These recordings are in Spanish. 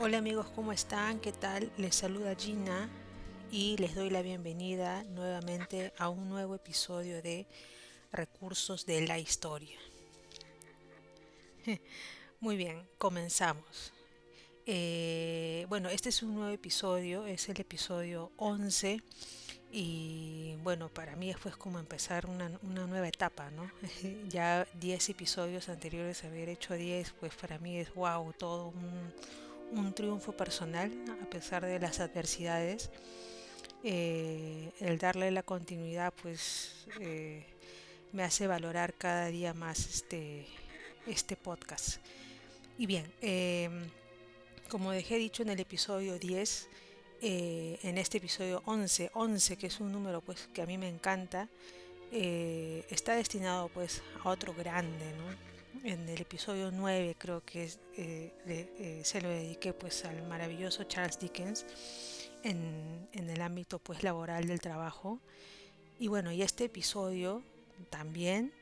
Hola amigos, ¿cómo están? ¿Qué tal? Les saluda Gina y les doy la bienvenida nuevamente a un nuevo episodio de Recursos de la Historia. Muy bien, comenzamos. Bueno, este es un nuevo episodio, es el episodio 11 y bueno, para mí fue como empezar una nueva etapa, ¿no? Ya 10 episodios anteriores, haber hecho 10, pues para mí es wow, todo un triunfo personal a pesar de las adversidades. El darle la continuidad pues me hace valorar cada día más este podcast. Y bien, como dejé dicho en el episodio 10, en este episodio 11 que es un número pues que a mí me encanta, está destinado pues a otro grande, ¿no? En el episodio 9 creo que se lo dediqué pues al maravilloso Charles Dickens en el ámbito pues laboral del trabajo. Y bueno, y este episodio también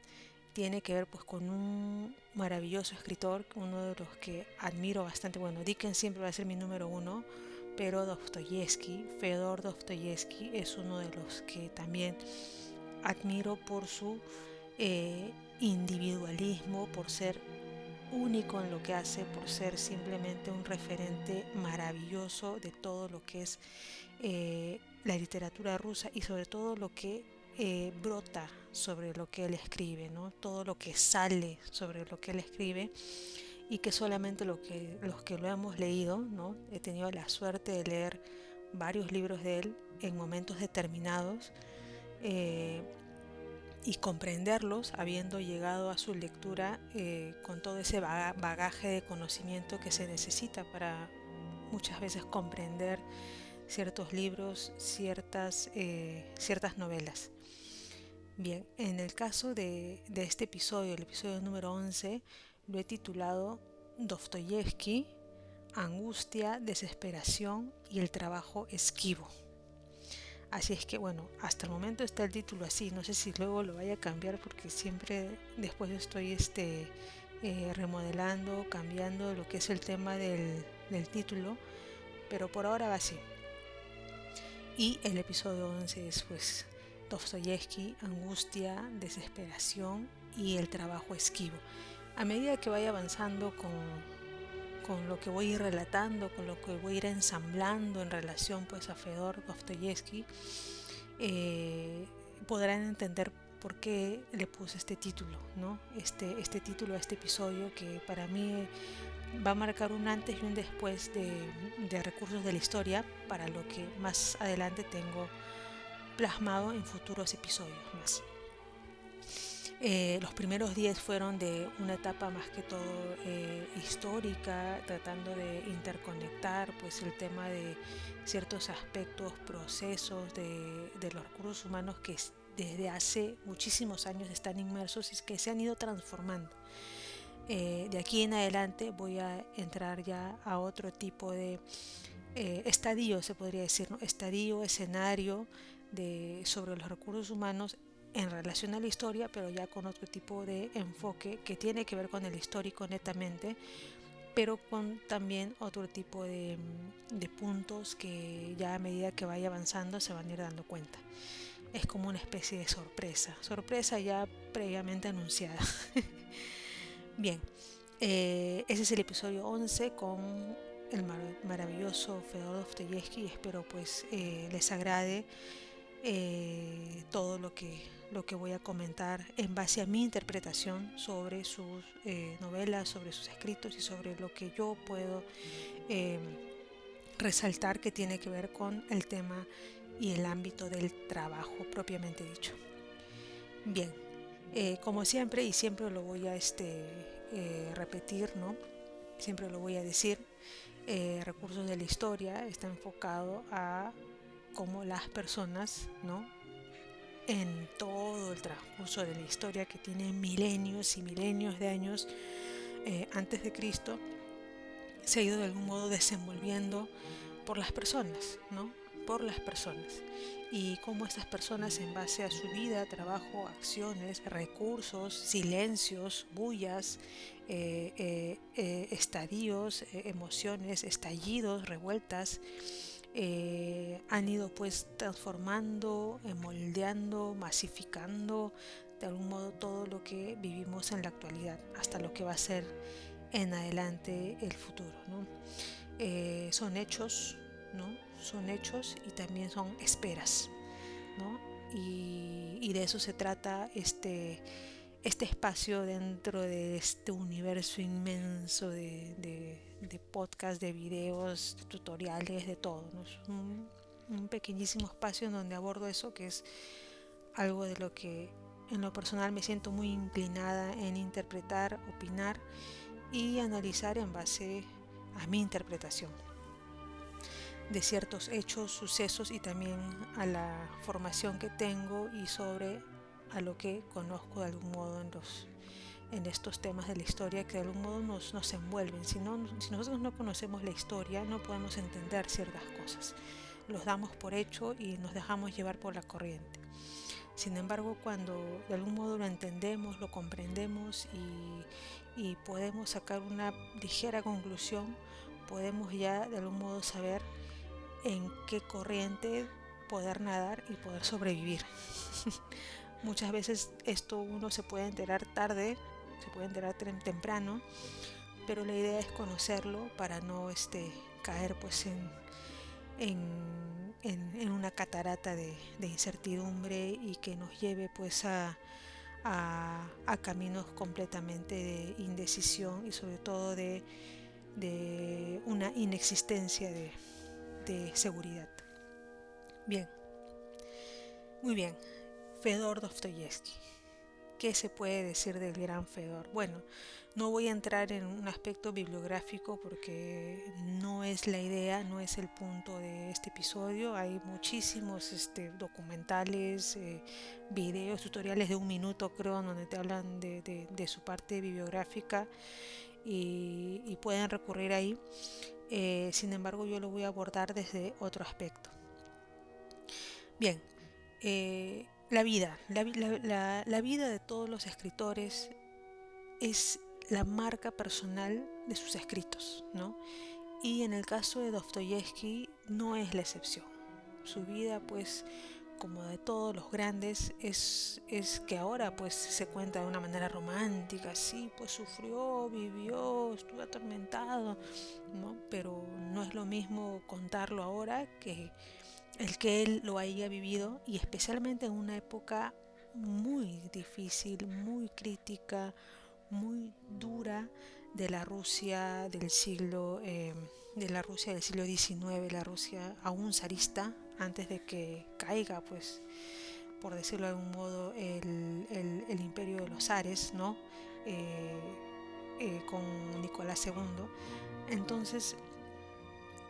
tiene que ver pues con un maravilloso escritor, uno de los que admiro bastante. Bueno, Dickens siempre va a ser mi número uno, pero Dostoyevsky, Fedor Dostoyevsky, es uno de los que también admiro por su individualismo, por ser único en lo que hace, por ser simplemente un referente maravilloso de todo lo que es la literatura rusa y sobre todo lo que brota sobre lo que él escribe, ¿no? Todo lo que sale sobre lo que él escribe y que solamente los que lo hemos leído, ¿no? He tenido la suerte de leer varios libros de él en momentos determinados, eh, y comprenderlos habiendo llegado a su lectura con todo ese bagaje de conocimiento que se necesita para muchas veces comprender ciertos libros, ciertas novelas. Bien, en el caso de este episodio, el episodio número 11, lo he titulado Dostoyevsky, angustia, desesperación y el trabajo esquivo. Así es que bueno, hasta el momento está el título así, no sé si luego lo vaya a cambiar porque siempre después estoy remodelando, cambiando lo que es el tema del título, pero por ahora va así. Y el episodio 11 es pues Dostoyevsky, angustia, desesperación y el trabajo esquivo. A medida que vaya avanzando con lo que voy a ir relatando, con lo que voy a ir ensamblando en relación pues a Fedor Dostoyevsky, podrán entender por qué le puse este título, ¿no? Este título a este episodio que para mí va a marcar un antes y un después de recursos de la historia para lo que más adelante tengo plasmado en futuros episodios más. Los primeros 10 fueron de una etapa más que todo histórica, tratando de interconectar pues el tema de ciertos aspectos, procesos de los recursos humanos que desde hace muchísimos años están inmersos y que se han ido transformando. De aquí en adelante voy a entrar ya a otro tipo de estadio, se podría decir, ¿no? Estadio, escenario sobre los recursos humanos en relación a la historia, pero ya con otro tipo de enfoque que tiene que ver con el histórico netamente, pero con también otro tipo de puntos que ya a medida que vaya avanzando se van a ir dando cuenta. Es como una especie de sorpresa ya previamente anunciada. Bien, ese es el episodio 11 con el maravilloso Fedor Dostoyevsky. Espero pues les agrade todo lo que voy a comentar en base a mi interpretación sobre sus novelas, sobre sus escritos y sobre lo que yo puedo eh, resaltar que tiene que ver con el tema y el ámbito del trabajo propiamente dicho. Bien, como siempre y siempre lo voy a repetir, ¿no? Siempre lo voy a decir, recursos de la historia está enfocado a cómo las personas, ¿no? En todo el transcurso de la historia que tiene milenios y milenios de años antes de Cristo, se ha ido de algún modo desenvolviendo por las personas, ¿no? por las personas, y cómo estas personas, en base a su vida, trabajo, acciones, recursos, silencios, bullas, estadios, emociones, estallidos, revueltas, han ido pues transformando, moldeando, masificando de algún modo todo lo que vivimos en la actualidad, hasta lo que va a ser en adelante el futuro, ¿no? Son hechos, ¿no? Son hechos y también son esperas, ¿no? Y de eso se trata este espacio dentro de este universo inmenso de podcasts, de videos, de tutoriales, de todo, ¿no? Es un pequeñísimo espacio en donde abordo eso, que es algo de lo que en lo personal me siento muy inclinada en interpretar, opinar y analizar en base a mi interpretación de ciertos hechos, sucesos, y también a la formación que tengo y sobre a lo que conozco de algún modo en estos temas de la historia, que de algún modo nos envuelven. Si nosotros no conocemos la historia, no podemos entender ciertas cosas. Los damos por hecho y nos dejamos llevar por la corriente. Sin embargo, cuando de algún modo lo entendemos, lo comprendemos y podemos sacar una ligera conclusión, podemos ya de algún modo saber en qué corriente poder nadar y poder sobrevivir. Muchas veces esto uno se puede enterar tarde, se puede enterar temprano, pero la idea es conocerlo para no caer pues en una catarata de incertidumbre, y que nos lleve pues a caminos completamente de indecisión y sobre todo de una inexistencia de seguridad. Bien, muy bien. Fedor Dostoyevsky. ¿Qué se puede decir del gran Fedor? Bueno, no voy a entrar en un aspecto bibliográfico porque no es la idea, no es el punto de este episodio. Hay muchísimos documentales, videos, tutoriales de 1 minuto, creo, donde te hablan de su parte bibliográfica, y pueden recurrir ahí. Sin embargo, yo lo voy a abordar desde otro aspecto. Bien, la vida de todos los escritores es la marca personal de sus escritos, ¿no? Y en el caso de Dostoyevsky no es la excepción. Su vida, pues, como de todos los grandes, es que ahora pues se cuenta de una manera romántica, sí, pues sufrió, vivió, estuvo atormentado, ¿no? Pero no es lo mismo contarlo ahora que el que él lo haya vivido, y especialmente en una época muy difícil, muy crítica, muy dura de la Rusia del siglo XIX, la Rusia aún zarista, antes de que caiga, pues, por decirlo de algún modo, el imperio de los zares, ¿no? Con Nicolás II. Entonces,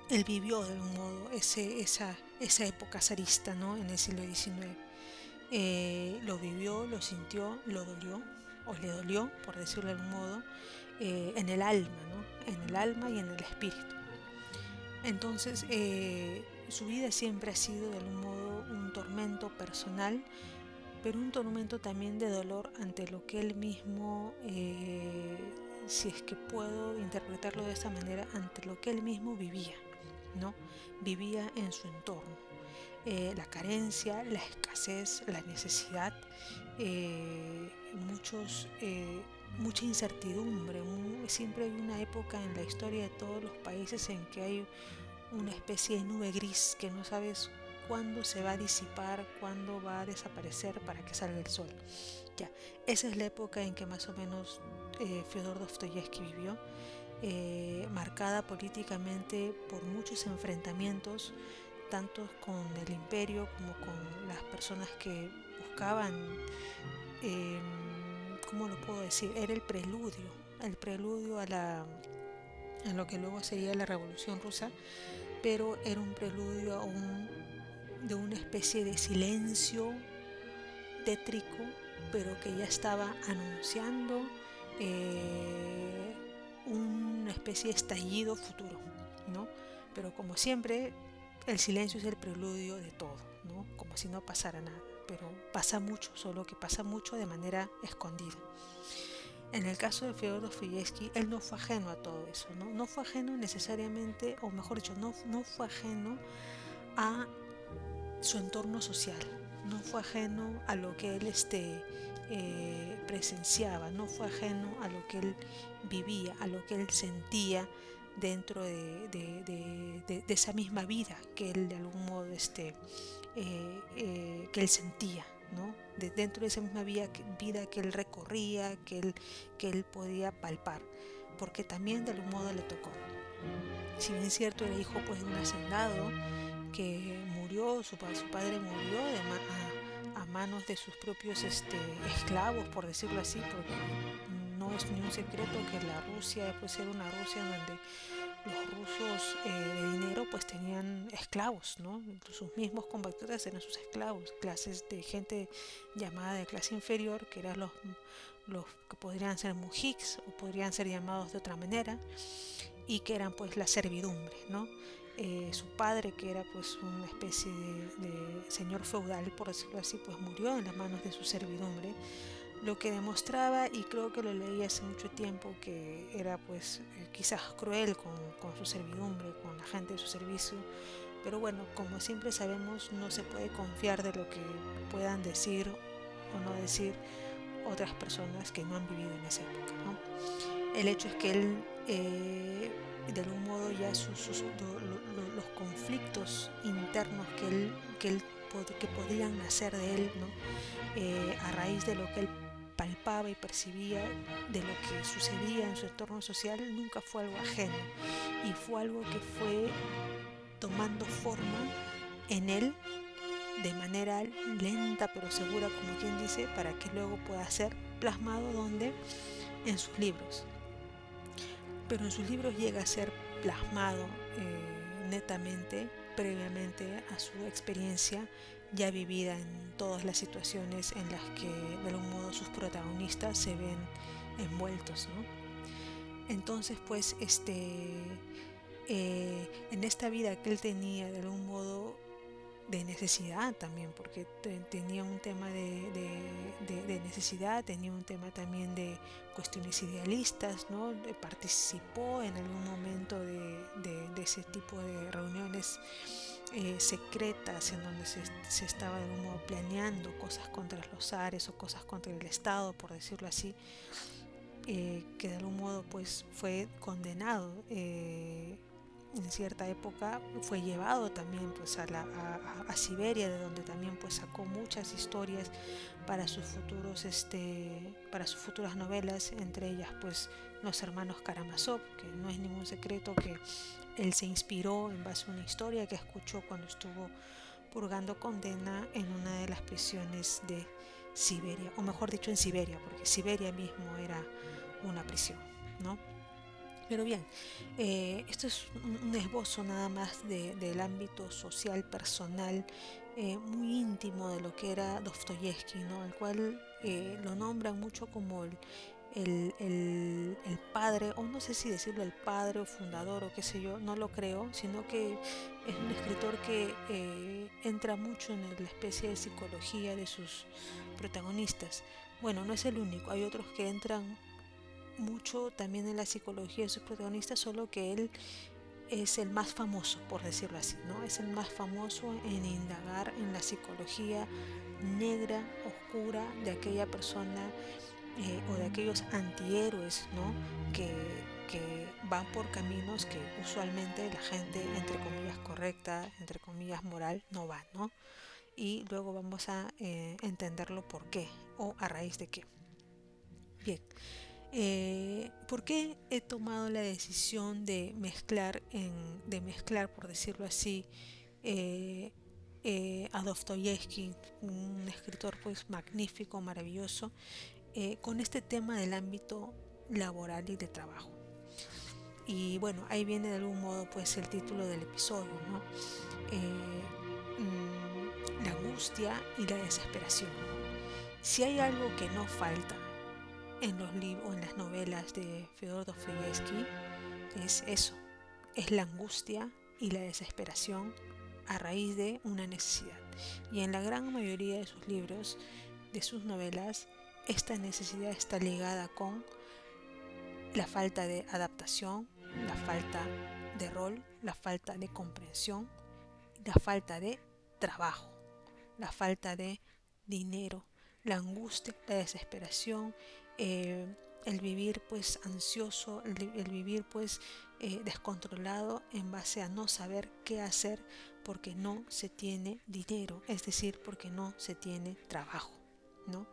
él vivió de algún modo esa época zarista, ¿no? En el siglo XIX. Lo vivió, lo sintió, lo dolió, o le dolió, por decirlo de algún modo, en el alma, ¿no? En el alma y en el espíritu. Entonces, su vida siempre ha sido de algún modo un tormento personal, pero un tormento también de dolor ante lo que él mismo, si es que puedo interpretarlo de esa manera, ante lo que él mismo vivía, ¿no? Vivía en su entorno. La carencia, la escasez, la necesidad, mucha incertidumbre. Siempre hay una época en la historia de todos los países en que hay una especie de nube gris que no sabes cuándo se va a disipar, cuándo va a desaparecer para que salga el sol. Ya, esa es la época en que más o menos Fyodor Dostoyevsky vivió, marcada políticamente por muchos enfrentamientos, tanto con el imperio como con las personas que buscaban, ¿cómo lo puedo decir? Era el preludio a lo que luego sería la Revolución Rusa, pero era un preludio de una especie de silencio tétrico, pero que ya estaba anunciando una especie de estallido futuro, ¿no? Pero como siempre, el silencio es el preludio de todo, ¿no? Como si no pasara nada, pero pasa mucho, solo que pasa mucho de manera escondida. En el caso de Fyodor Dostoyevsky, él no fue ajeno a todo eso, ¿no? No fue ajeno necesariamente, o mejor dicho, no fue ajeno a su entorno social, no fue ajeno a lo que él presenciaba, no fue ajeno a lo que él vivía, a lo que él sentía dentro de esa misma vida que él de algún modo que él sentía, ¿no? Dentro de esa misma vida que él recorría, que él podía palpar, porque también de algún modo le tocó. Si bien es cierto, era hijo pues de un hacendado que murió, su padre murió a manos de sus propios esclavos, por decirlo así, porque no es ni un secreto que la Rusia pues era una Rusia donde los rusos de dinero pues tenían esclavos, ¿no? Sus mismos compatriotas eran sus esclavos, clases de gente llamada de clase inferior, que eran los que podrían ser mujiks o podrían ser llamados de otra manera, y que eran pues la servidumbre, ¿no? Su padre, que era pues una especie de señor feudal, por decirlo así, pues murió en las manos de su servidumbre, lo que demostraba, y creo que lo leí hace mucho tiempo, que era pues quizás cruel con su servidumbre, con la gente de su servicio, pero bueno, como siempre sabemos, no se puede confiar de lo que puedan decir o no decir otras personas que no han vivido en esa época, ¿no? El hecho es que él, de algún modo, ya los conflictos internos que podrían nacer de él, ¿no? A raíz de lo que él palpaba y percibía de lo que sucedía en su entorno social, nunca fue algo ajeno, y fue algo que fue tomando forma en él de manera lenta pero segura, como quien dice, para que luego pueda ser plasmado donde en sus libros. Pero en sus libros llega a ser plasmado netamente, previamente a su experiencia ya vivida en todas las situaciones en las que de algún modo sus protagonistas se ven envueltos, ¿no? Entonces pues en esta vida que él tenía de algún modo de necesidad también, porque tenía un tema de necesidad, tenía un tema también de cuestiones idealistas, ¿no? Participó en algún momento de ese tipo de reuniones secretas en donde se estaba de algún modo planeando cosas contra los zares o cosas contra el Estado, por decirlo así, que de algún modo pues fue condenado en cierta época, fue llevado también pues a Siberia, de donde también pues sacó muchas historias para sus para sus futuras novelas, entre ellas pues Los hermanos Karamazov, que no es ningún secreto que él se inspiró en base a una historia que escuchó cuando estuvo purgando condena en una de las prisiones de Siberia, o mejor dicho en Siberia, porque Siberia mismo era una prisión, ¿no? Pero bien, esto es un esbozo nada más del ámbito social, personal, muy íntimo de lo que era Dostoyevsky, ¿no? El cual lo nombran mucho como el padre, o no sé si decirlo el padre o fundador o qué sé yo, no lo creo, sino que es un escritor que entra mucho en la especie de psicología de sus protagonistas. Bueno, no es el único, hay otros que entran mucho también en la psicología de sus protagonistas, solo que él es el más famoso, por decirlo así, ¿no? Es el más famoso en indagar en la psicología negra, oscura de aquella persona o de aquellos antihéroes, ¿no? Que van por caminos que usualmente la gente, entre comillas, correcta, entre comillas, moral, no va, ¿no? Y luego vamos a entenderlo por qué o a raíz de qué. Bien, ¿por qué he tomado la decisión de mezclar, por decirlo así, eh, a Dostoyevsky, un escritor pues magnífico, maravilloso, con este tema del ámbito laboral y de trabajo? Y bueno, ahí viene de algún modo pues el título del episodio, ¿no? La angustia y la desesperación. Si hay algo que no falta en los libros o en las novelas de Fyodor Dostoyevsky, es eso, es la angustia y la desesperación a raíz de una necesidad. Y en la gran mayoría de sus libros, de sus novelas, esta necesidad está ligada con la falta de adaptación, la falta de rol, la falta de comprensión, la falta de trabajo, la falta de dinero, la angustia, la desesperación, eh, el vivir pues ansioso, el vivir pues descontrolado en base a no saber qué hacer porque no se tiene dinero, es decir, porque no se tiene trabajo, ¿no?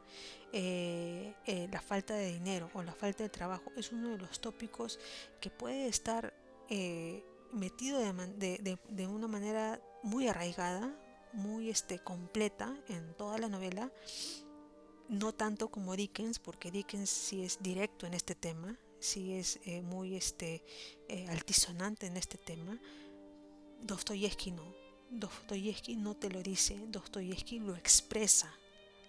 La falta de dinero o la falta de trabajo es uno de los tópicos que puede estar metido de una manera muy arraigada, muy completa en toda la novela, no tanto como Dickens, porque Dickens sí es directo en este tema, sí es muy altisonante en este tema. Dostoyevsky no. Dostoyevsky no te lo dice, Dostoyevsky lo expresa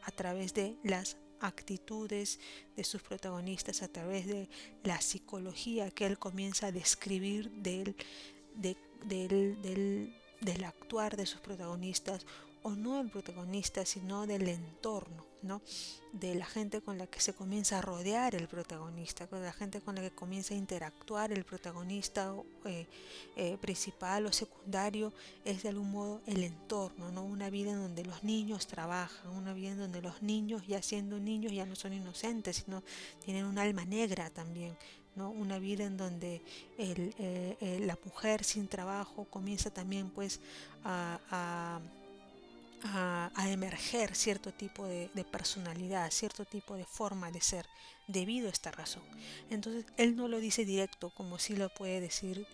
a través de las actitudes de sus protagonistas, a través de la psicología que él comienza a describir de- del actuar de sus protagonistas, o no del protagonista, sino del entorno, ¿no? De la gente con la que se comienza a rodear el protagonista, con la gente con la que comienza a interactuar el protagonista principal o secundario, es de algún modo el entorno, ¿no? Una vida en donde los niños trabajan, una vida en donde los niños, ya siendo niños, ya no son inocentes, sino tienen un alma negra también, ¿no? Una vida en donde la mujer sin trabajo comienza también pues a, a a emerger cierto tipo de personalidad, cierto tipo de forma de ser debido a esta razón. Entonces, él no lo dice directo como sí lo puede decir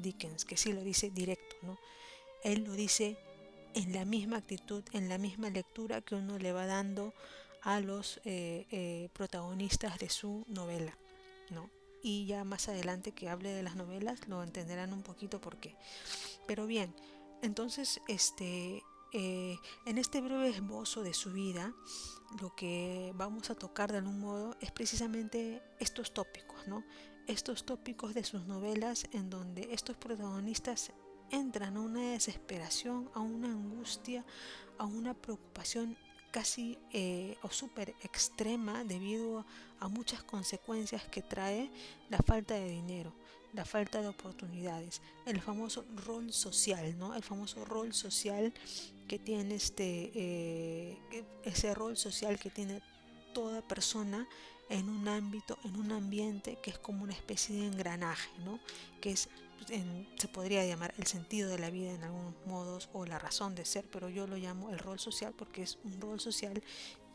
Dickens, que sí lo dice directo, ¿no? Él lo dice en la misma actitud, en la misma lectura que uno le va dando a los protagonistas de su novela, ¿no? Y ya más adelante que hable de las novelas lo entenderán un poquito por qué. Pero bien, entonces en este breve esbozo de su vida, lo que vamos a tocar de algún modo es precisamente estos tópicos, ¿no? Estos tópicos de sus novelas en donde estos protagonistas entran a una desesperación, a una angustia, a una preocupación casi o súper extrema debido a muchas consecuencias que trae la falta de dinero, la falta de oportunidades, el famoso rol social, ¿no? El famoso rol social que tiene ese rol social que tiene toda persona en un ámbito, en un ambiente que es como una especie de engranaje, ¿no? Que es, se podría llamar el sentido de la vida en algunos modos o la razón de ser, pero yo lo llamo el rol social porque es un rol social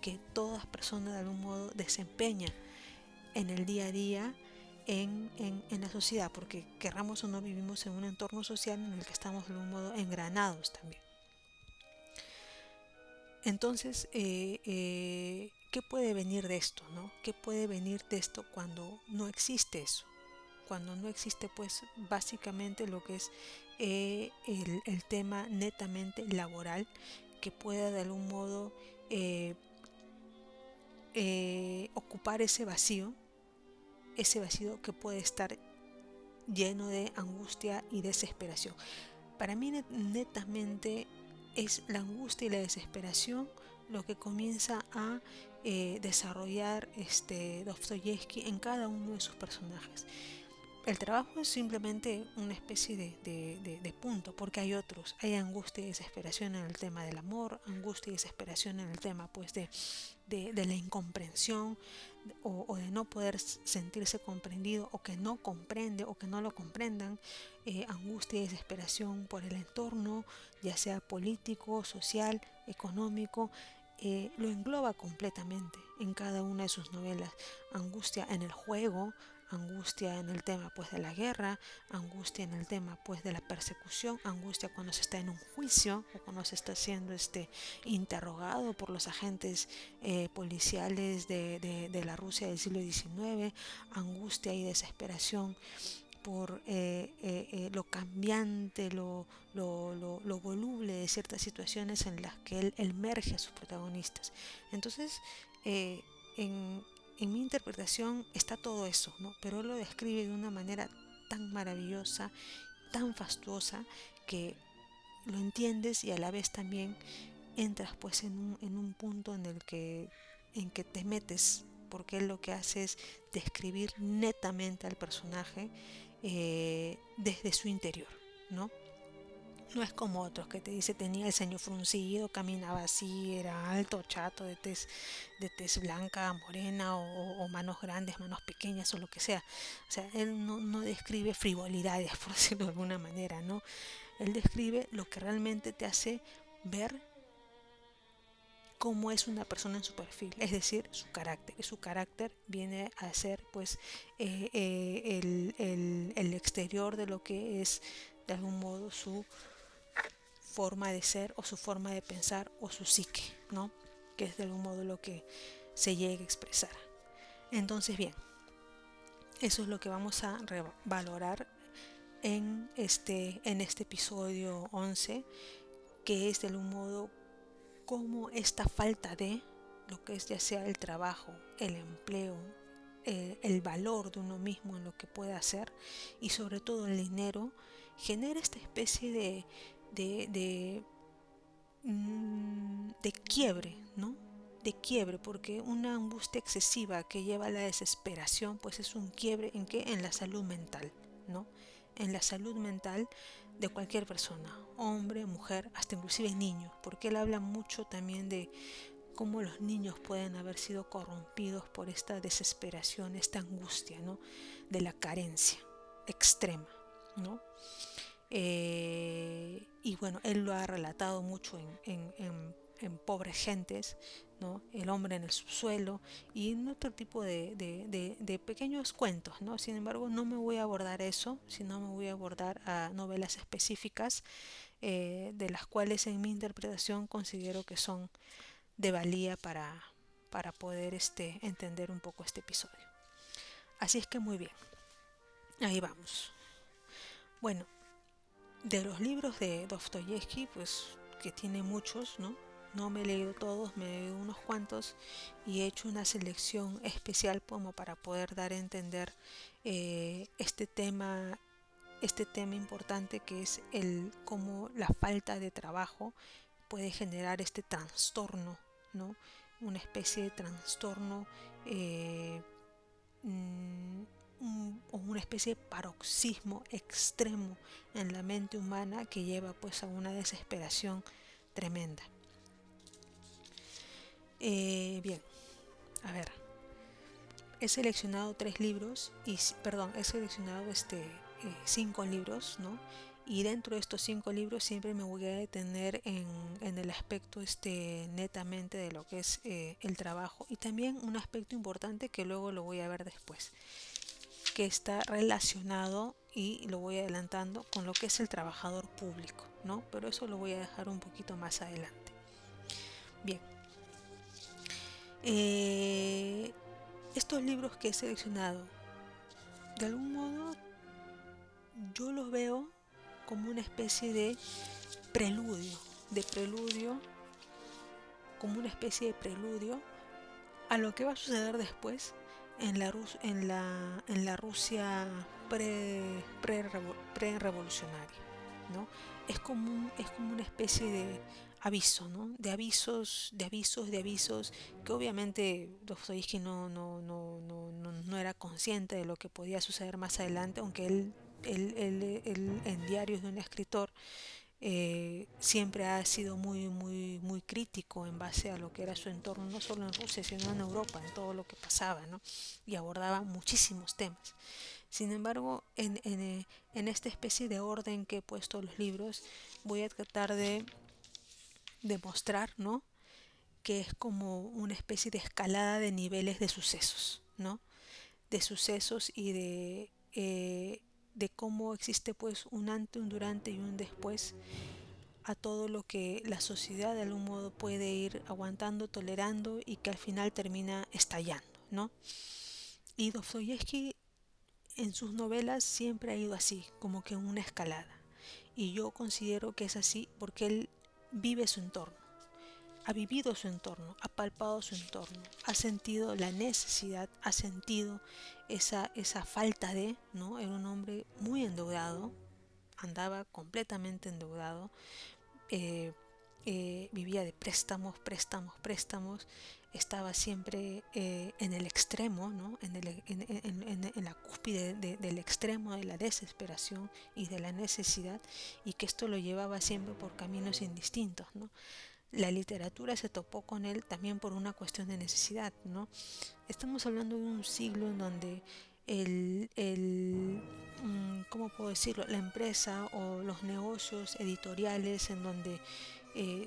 que todas personas de algún modo desempeñan en el día a día en la sociedad, porque querramos o no vivimos en un entorno social en el que estamos de algún modo engranados también. Entonces, ¿qué puede venir de esto, no? ¿Qué puede venir de esto cuando no existe eso? Cuando no existe, pues, básicamente lo que es el tema netamente laboral que pueda de algún modo ocupar ese vacío que puede estar lleno de angustia y desesperación. Para mí netamente es la angustia y la desesperación lo que comienza a desarrollar Dostoyevsky en cada uno de sus personajes. El trabajo es simplemente una especie de punto, porque hay otros. Hay angustia y desesperación en el tema del amor, angustia y desesperación en el tema pues de la incomprensión o de no poder sentirse comprendido o que no comprende o que no lo comprendan, angustia y desesperación por el entorno, ya sea político, social, económico. Lo engloba completamente en cada una de sus novelas. Angustia en el juego, angustia en el tema pues de la guerra, angustia en el tema pues de la persecución, angustia cuando se está en un juicio o cuando se está siendo interrogado por los agentes policiales de la Rusia del siglo XIX, angustia y desesperación por lo cambiante, lo voluble de ciertas situaciones en las que él emerge a sus protagonistas. Entonces, en, en mi interpretación está todo eso, ¿no? Pero él lo describe de una manera tan maravillosa, tan fastuosa, que lo entiendes y a la vez también entras pues en un punto en que te metes, porque él lo que hace es describir netamente al personaje desde su interior, ¿no? No es como otros que te dice tenía el ceño fruncido, caminaba así, era alto, chato, de tez blanca, morena o manos grandes, manos pequeñas o lo que sea. O sea, él no describe frivolidades, por decirlo de alguna manera, ¿no? Él describe lo que realmente te hace ver cómo es una persona en su perfil, es decir, su carácter. Y su carácter viene a ser pues el exterior de lo que es de algún modo su forma de ser o su forma de pensar o su psique, ¿no? Que es de algún modo lo que se llega a expresar. Entonces, bien, eso es lo que vamos a valorar en este episodio 11, que es de algún modo cómo esta falta de lo que es ya sea el trabajo, el empleo, el valor de uno mismo en lo que puede hacer y sobre todo el dinero genera esta especie de, de, de quiebre, ¿no? De quiebre, porque una angustia excesiva que lleva a la desesperación, pues es un quiebre en qué, en la salud mental, ¿no? En la salud mental de cualquier persona, hombre, mujer, hasta inclusive niños, porque él habla mucho también de cómo los niños pueden haber sido corrompidos por esta desesperación, esta angustia, ¿no? De la carencia extrema, ¿no? Y bueno, él lo ha relatado mucho en Pobres Gentes, ¿no? El hombre en el subsuelo y en otro tipo de pequeños cuentos, ¿no? Sin embargo, no me voy a abordar eso, sino me voy a abordar a novelas específicas de las cuales en mi interpretación considero que son de valía para poder entender un poco este episodio. Así es que muy bien, ahí vamos. Bueno, de los libros de Dostoyevsky, pues que tiene muchos, ¿no? No me he leído todos, me he leído unos cuantos y he hecho una selección especial como para poder dar a entender eh, este tema este tema importante que es el cómo la falta de trabajo puede generar este trastorno, ¿no? Una especie de trastorno mm, o una especie de paroxismo extremo en la mente humana que lleva pues a una desesperación tremenda. Bien, a ver, he seleccionado tres libros y perdón, he seleccionado 5 libros, ¿no? Y dentro de estos 5 libros siempre me voy a detener en el aspecto netamente de lo que es el trabajo y también un aspecto importante que luego lo voy a ver después, que está relacionado y lo voy adelantando con lo que es el trabajador público, ¿no? Pero eso lo voy a dejar un poquito más adelante. Bien, estos libros que he seleccionado, de algún modo yo los veo como una especie de preludio, como una especie de preludio a lo que va a suceder después en la Rusia pre-revolucionaria, ¿no? Es como una especie de aviso, ¿no? De avisos, que obviamente Dostoyevsky no era consciente de lo que podía suceder más adelante, aunque él en Diarios de un escritor siempre ha sido muy crítico en base a lo que era su entorno, no solo en Rusia, sino en Europa, en todo lo que pasaba, ¿no? Y abordaba muchísimos temas. Sin embargo, en esta especie de orden que he puesto los libros, voy a tratar de demostrar, ¿no? Que es como una especie de escalada de niveles de sucesos, ¿no? De sucesos y de cómo existe pues un antes, un durante y un después a todo lo que la sociedad de algún modo puede ir aguantando, tolerando y que al final termina estallando, ¿no? Y Dostoyevsky en sus novelas siempre ha ido así, como que en una escalada. Y yo considero que es así porque él vive su entorno, ha vivido su entorno, ha palpado su entorno, ha sentido la necesidad, ha sentido esa falta de, ¿no? Era un hombre muy endeudado, andaba completamente endeudado, eh, vivía de préstamos, préstamos, préstamos, estaba siempre en el extremo, ¿no? En la cúspide del extremo de la desesperación y de la necesidad, y que esto lo llevaba siempre por caminos indistintos, ¿no? La literatura se topó con él también por una cuestión de necesidad, ¿no? Estamos hablando de un siglo en donde ¿cómo puedo decirlo? La empresa o los negocios editoriales en donde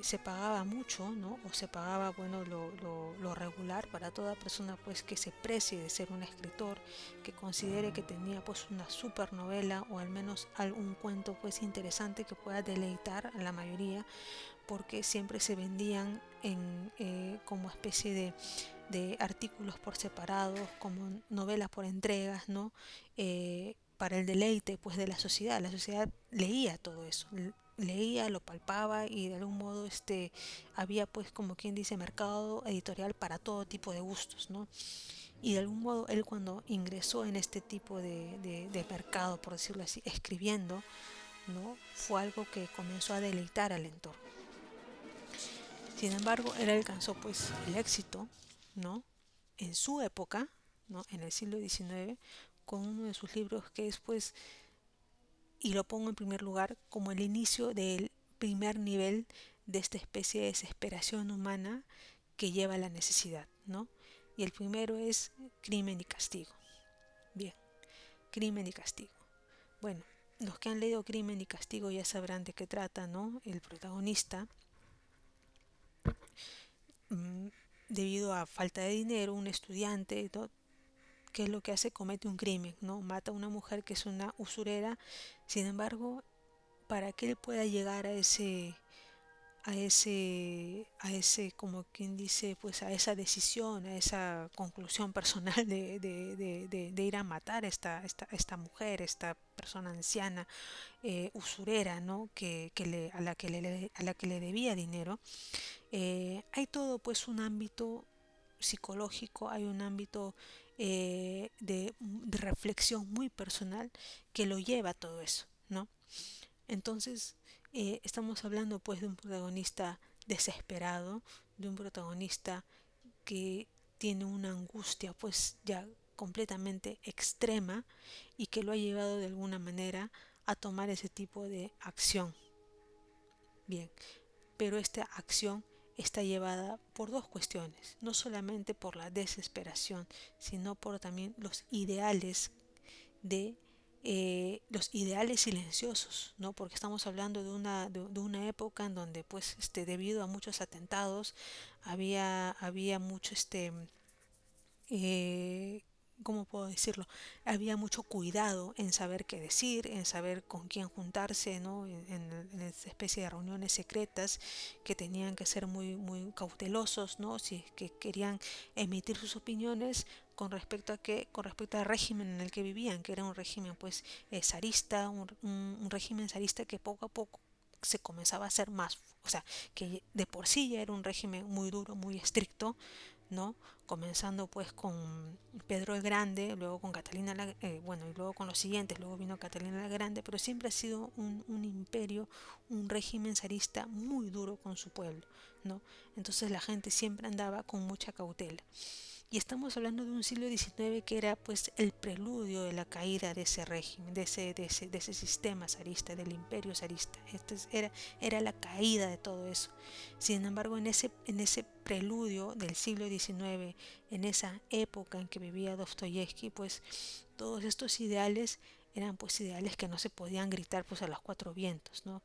se pagaba mucho, ¿no? O se pagaba, bueno, lo regular para toda persona pues que se precie de ser un escritor, que considere que tenía pues una super novela o al menos algún cuento pues interesante que pueda deleitar a la mayoría, porque siempre se vendían como especie de artículos por separados, como novelas por entregas, ¿no? Para el deleite pues de la sociedad. La sociedad leía todo eso, leía, lo palpaba, y de algún modo había pues como quien dice mercado editorial para todo tipo de gustos, ¿no? Y de algún modo él, cuando ingresó en este tipo de mercado, por decirlo así, escribiendo, ¿no? Fue algo que comenzó a deleitar al entorno. Sin embargo, él alcanzó pues el éxito, ¿no? En su época, ¿no? En el siglo XIX, con uno de sus libros que es pues, y lo pongo en primer lugar, como el inicio del primer nivel de esta especie de desesperación humana que lleva a la necesidad, ¿no? Y el primero es Crimen y Castigo. Bien, Crimen y Castigo. Bueno, los que han leído Crimen y Castigo ya sabrán de qué trata, ¿no? El protagonista, mm, debido a falta de dinero, un estudiante, ¿no? ¿Qué es lo que hace? Comete un crimen, ¿no? Mata a una mujer que es una usurera. Sin embargo, para que él pueda llegar a ese, como quien dice, pues a esa decisión, a esa conclusión personal de ir a matar esta mujer, esta persona anciana, usurera, ¿no? A la que le debía dinero. Hay todo pues un ámbito psicológico, hay un ámbito de reflexión muy personal que lo lleva a todo eso, ¿no? Entonces, estamos hablando pues de un protagonista desesperado, de un protagonista que tiene una angustia pues ya completamente extrema, y que lo ha llevado de alguna manera a tomar ese tipo de acción. Bien, pero esta acción está llevada por dos cuestiones, no solamente por la desesperación, sino por también los ideales silenciosos, ¿no? Porque estamos hablando de una época en donde, pues, debido a muchos atentados, había mucho, eh, ¿cómo puedo decirlo? Había mucho cuidado en saber qué decir, en saber con quién juntarse, ¿no? En esa especie de reuniones secretas que tenían que ser muy, muy cautelosos, ¿no? Si es que querían emitir sus opiniones con respecto al régimen en el que vivían, que era un régimen, pues, zarista, un régimen zarista que poco a poco se comenzaba a hacer más, o sea, que de por sí ya era un régimen muy duro, muy estricto, ¿no? Comenzando pues con Pedro el Grande, luego con bueno, y luego con los siguientes, luego vino Catalina la Grande, pero siempre ha sido un imperio, un régimen zarista muy duro con su pueblo, ¿no? Entonces la gente siempre andaba con mucha cautela. Y estamos hablando de un siglo XIX que era pues el preludio de la caída de ese régimen, de ese sistema zarista, del imperio zarista. Era la caída de todo eso. Sin embargo, en ese preludio del siglo XIX, en esa época en que vivía Dostoyevsky, pues todos estos ideales eran pues ideales que no se podían gritar pues a los cuatro vientos, ¿no?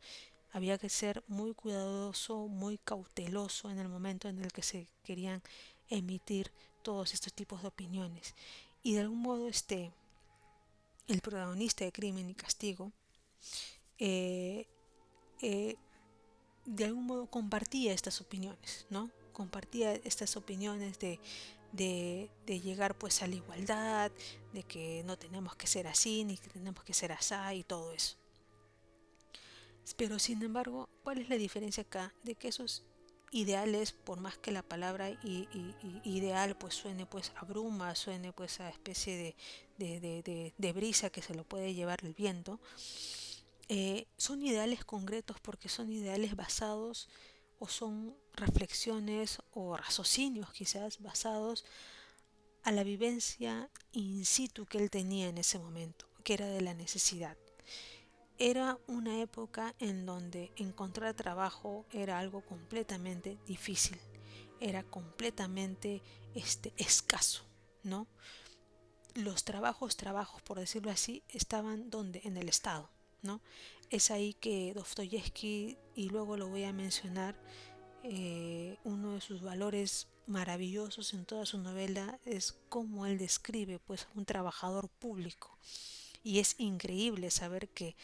Había que ser muy cuidadoso, muy cauteloso en el momento en el que se querían emitir todos estos tipos de opiniones. Y de algún modo el protagonista de Crimen y Castigo, eh, eh, de algún modo compartía estas opiniones, ¿no? Compartía estas opiniones de llegar pues a la igualdad, de que no tenemos que ser así, ni que tenemos que ser asá y todo eso. Pero sin embargo, ¿cuál es la diferencia acá? De que esos ideales, por más que la palabra ideal pues suene pues a bruma, suene pues a especie de brisa que se lo puede llevar el viento, son ideales concretos porque son ideales basados o son reflexiones o raciocinios quizás basados a la vivencia in situ que él tenía en ese momento, que era de la necesidad. Era una época en donde encontrar trabajo era algo completamente difícil, era completamente escaso, ¿no? Los trabajos, por decirlo así, estaban donde en el Estado, ¿no? Es ahí que Dostoyevsky, y luego lo voy a mencionar, uno de sus valores maravillosos en toda su novela es cómo él describe pues a un trabajador público, y es increíble saber que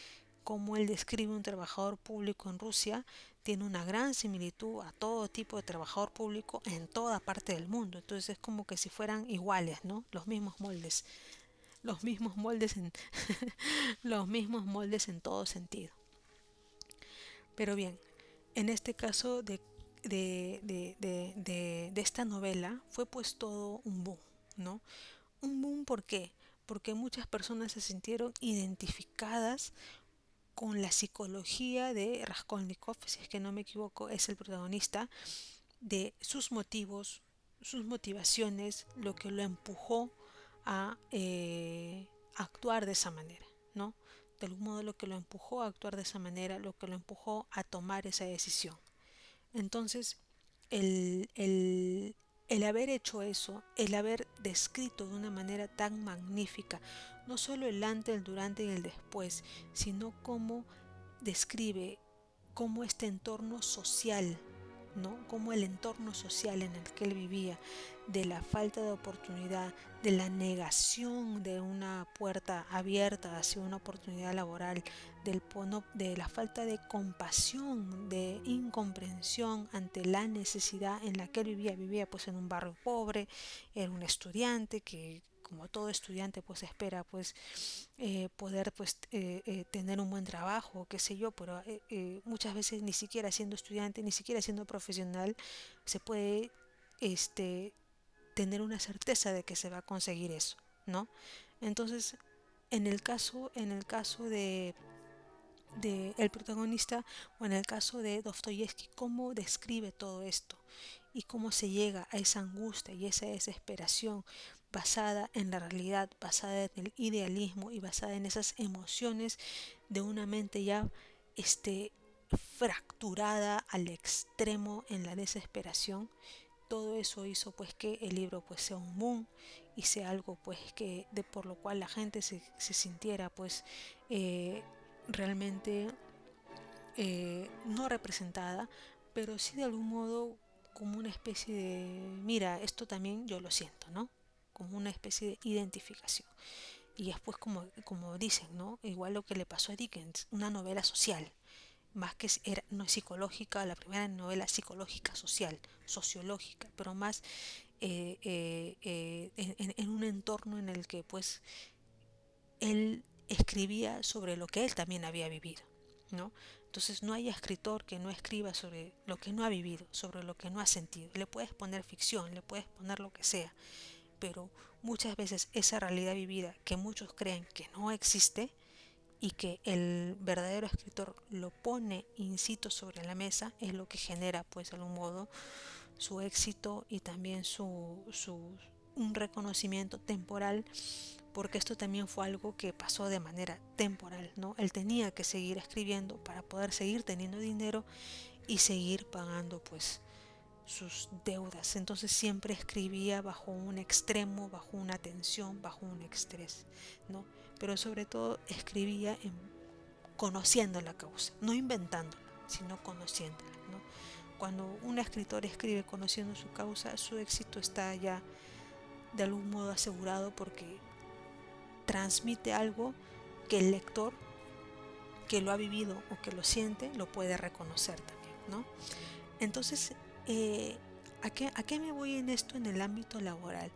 cómo él describe un trabajador público en Rusia tiene una gran similitud a todo tipo de trabajador público en toda parte del mundo. Entonces es como que si fueran iguales, ¿no? Los mismos moldes en los mismos moldes en todo sentido. Pero bien, en este caso de esta novela fue pues todo un boom, ¿no? Un boom, ¿por qué? Porque muchas personas se sintieron identificadas con la psicología de Raskolnikov, si es que no me equivoco, es el protagonista, de sus motivos, sus motivaciones, lo que lo empujó a actuar de esa manera, ¿no? De algún modo lo que lo empujó a actuar de esa manera, lo que lo empujó a tomar esa decisión. Entonces, el, el, el haber hecho eso, el haber descrito de una manera tan magnífica, no solo el antes, el durante y el después, sino cómo describe cómo este entorno social, ¿no? Cómo el entorno social en el que él vivía, de la falta de oportunidad, de la negación de una puerta abierta hacia una oportunidad laboral, de la falta de compasión, de incomprensión ante la necesidad en la que él vivía pues en un barrio pobre, era un estudiante que como todo estudiante pues espera pues poder pues tener un buen trabajo, qué sé yo, pero muchas veces ni siquiera siendo estudiante, ni siquiera siendo profesional, se puede este, tener una certeza de que se va a conseguir eso, ¿no? Entonces, en el caso de el protagonista o en el caso de Dostoyevsky, cómo describe todo esto y cómo se llega a esa angustia y esa desesperación basada en la realidad, basada en el idealismo y basada en esas emociones de una mente ya este, fracturada al extremo en la desesperación. Todo eso hizo pues que el libro pues sea un boom y sea algo pues que de por lo cual la gente se sintiera pues eh, realmente no representada, pero sí de algún modo como una especie de, mira, esto también yo lo siento, ¿no? Como una especie de identificación. Y después, como dicen, ¿no? Igual lo que le pasó a Dickens, una novela social, más que era, no es psicológica, la primera novela psicológica social, sociológica, pero más en un entorno en el que pues él escribía sobre lo que él también había vivido, ¿no? Entonces no hay escritor que no escriba sobre lo que no ha vivido, sobre lo que no ha sentido. Le puedes poner ficción, le puedes poner lo que sea, pero muchas veces esa realidad vivida que muchos creen que no existe y que el verdadero escritor lo pone in situ sobre la mesa es lo que genera pues de algún modo su éxito y también un reconocimiento temporal, porque esto también fue algo que pasó de manera temporal, ¿no? Él tenía que seguir escribiendo para poder seguir teniendo dinero y seguir pagando pues sus deudas. Entonces siempre escribía bajo un extremo, bajo una tensión, bajo un estrés, ¿no? Pero sobre todo escribía conociendo la causa, no inventándola, sino conociéndola, ¿no? Cuando un escritor escribe conociendo su causa, su éxito está ya de algún modo asegurado porque transmite algo que el lector que lo ha vivido o que lo siente lo puede reconocer también, ¿no? Entonces, ¿a qué me voy en esto en el ámbito laboral?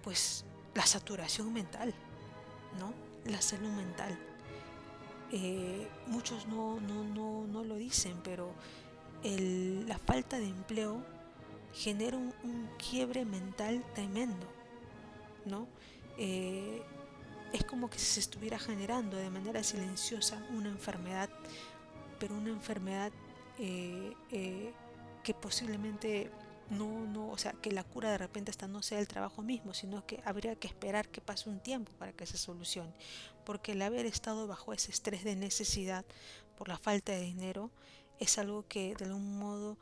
Pues la saturación mental, ¿no? La salud mental. Muchos no lo dicen, pero la falta de empleo genera un quiebre mental tremendo, ¿no? Eh, es como que se estuviera generando de manera silenciosa una enfermedad, pero una enfermedad eh, eh, que posiblemente no, o sea, que la cura de repente hasta no sea el trabajo mismo, sino que habría que esperar que pase un tiempo para que se solucione, porque el haber estado bajo ese estrés de necesidad por la falta de dinero es algo que de algún modo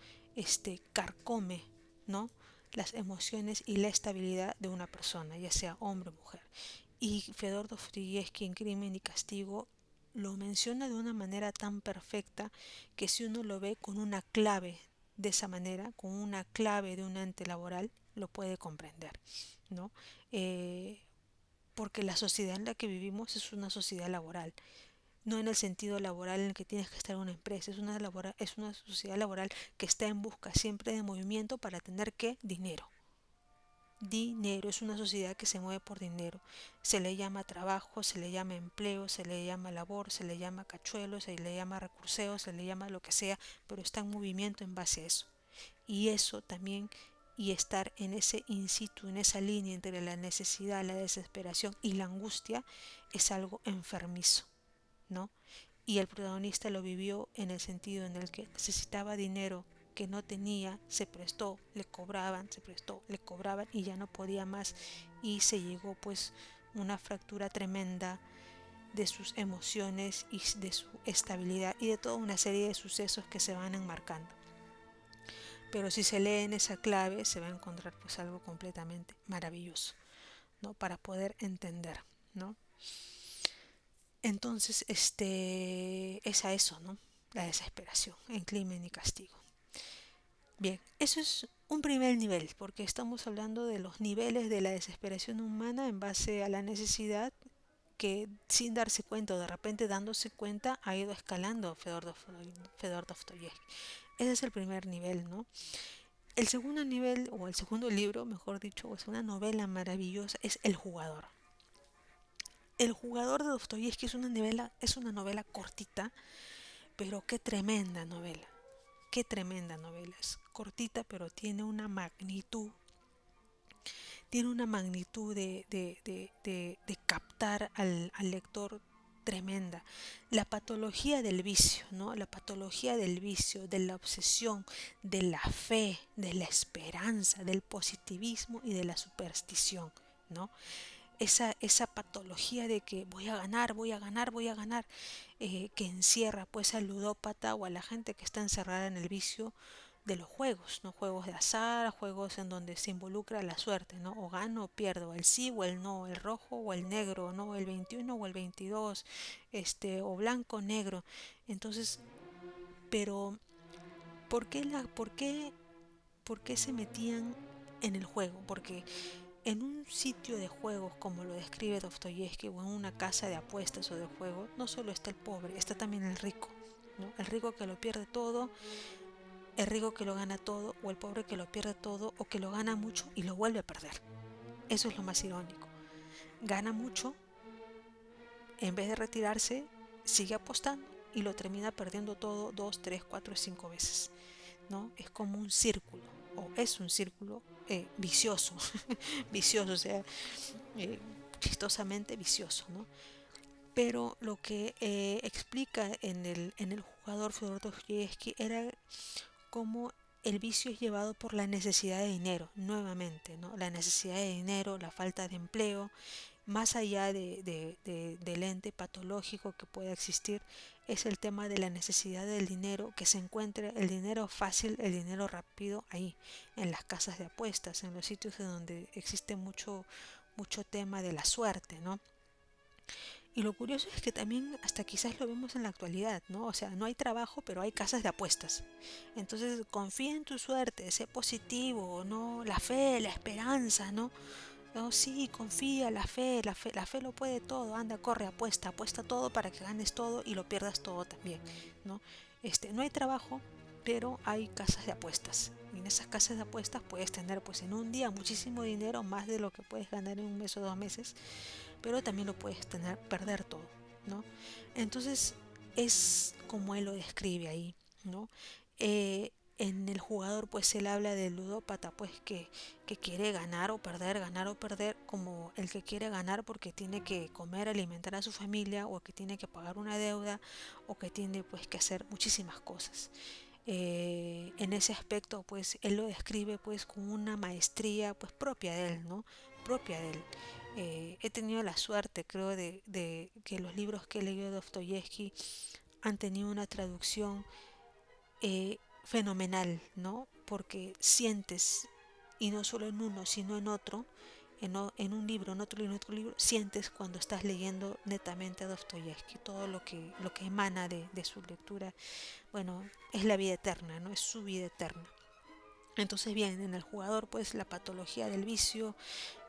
carcome, ¿no? Las emociones y la estabilidad de una persona, ya sea hombre o mujer. Y Fedor Dostoyevsky en Crimen y Castigo lo menciona de una manera tan perfecta que si uno lo ve con una clave de esa manera, con una clave de un ente laboral, lo puede comprender, ¿no? Eh, Porque la sociedad en la que vivimos es una sociedad laboral, no en el sentido laboral en el que tienes que estar en una empresa, es una sociedad laboral que está en busca siempre de movimiento para tener ¿qué? Dinero. Dinero, es una sociedad que se mueve por dinero. Se le llama trabajo, se le llama empleo, se le llama labor, se le llama cachuelo, se le llama recurseo, se le llama lo que sea, pero está en movimiento en base a eso. Y eso también, y estar en ese in situ, en esa línea entre la necesidad, la desesperación y la angustia, es algo enfermizo, ¿no? Y el protagonista lo vivió en el sentido en el que necesitaba dinero que no tenía, se prestó, le cobraban, se prestó, le cobraban y ya no podía más y se llegó pues una fractura tremenda de sus emociones y de su estabilidad y de toda una serie de sucesos que se van enmarcando. Pero si se lee en esa clave se va a encontrar pues algo completamente maravilloso, ¿no? Para poder entender, ¿no? Entonces, es a eso, ¿no? La desesperación en Crimen y Castigo. Bien, eso es un primer nivel, porque estamos hablando de los niveles de la desesperación humana en base a la necesidad que sin darse cuenta o de repente dándose cuenta ha ido escalando Fedor Dostoyevsky. Ese es el primer nivel, ¿no? El segundo nivel, o el segundo libro, mejor dicho, es una novela maravillosa, es El Jugador. El Jugador de Dostoyevsky es una novela cortita, pero qué tremenda novela. Qué tremenda novela. Es cortita, pero tiene una magnitud de captar al lector tremenda. La patología del vicio, ¿no? La patología del vicio, de la obsesión, de la fe, de la esperanza, del positivismo y de la superstición, ¿no? Esa patología de que voy a ganar, voy a ganar, voy a ganar, que encierra pues al ludópata o a la gente que está encerrada en el vicio de los juegos, ¿no? Juegos de azar, juegos en donde se involucra la suerte, ¿no? O gano o pierdo, el sí o el no, el rojo o el negro, ¿no? El 21 o el 22, o blanco o negro. Entonces, pero ¿por qué se metían en el juego? Porque en un sitio de juegos, como lo describe Dostoyevsky, o en una casa de apuestas o de juegos, no solo está el pobre, está también el rico, ¿no? El rico que lo pierde todo, el rico que lo gana todo, o el pobre que lo pierde todo, o que lo gana mucho y lo vuelve a perder. Eso es lo más irónico. Gana mucho, en vez de retirarse, sigue apostando y lo termina perdiendo todo dos, tres, cuatro, cinco veces, ¿no? Es como un círculo, o es un círculo vicioso, vicioso, o sea, eh, chistosamente vicioso, ¿no? Pero lo que explica en el jugador Fyodor Dostoyevsky era cómo el vicio es llevado por la necesidad de dinero, nuevamente, ¿no? La necesidad de dinero, la falta de empleo, más allá del ente patológico que pueda existir, es el tema de la necesidad del dinero, que se encuentre el dinero fácil, el dinero rápido ahí, en las casas de apuestas, en los sitios en donde existe mucho tema de la suerte, ¿no? Y lo curioso es que también hasta quizás lo vemos en la actualidad, ¿no? O sea, no hay trabajo, pero hay casas de apuestas. Entonces, confía en tu suerte, sé positivo, ¿no? La fe, la esperanza, ¿no? No, sí, confía, la fe lo puede todo, anda, corre, apuesta, apuesta todo para que ganes todo y lo pierdas todo también, ¿no? No hay trabajo, pero hay casas de apuestas. Y en esas casas de apuestas puedes tener pues en un día muchísimo dinero, más de lo que puedes ganar en un mes o 2 meses, pero también lo puedes tener, perder todo, ¿no? Entonces es como él lo describe ahí, ¿no? En el jugador pues él habla del ludópata pues que quiere ganar o perder, como el que quiere ganar porque tiene que comer, alimentar a su familia, o que tiene que pagar una deuda, o que tiene pues que hacer muchísimas cosas. En ese aspecto pues él lo describe pues con una maestría pues propia de él, ¿no? Propia de él. He tenido la suerte, creo, de que los libros que he leído de Dostoyevsky han tenido una traducción fenomenal, ¿no? Porque sientes, y no solo en uno, sino en otro, en un libro, en otro libro, sientes cuando estás leyendo netamente a Dostoyevsky, todo lo que emana de su lectura, bueno, es la vida eterna, ¿no? Es su vida eterna. Entonces bien, en el jugador pues la patología del vicio,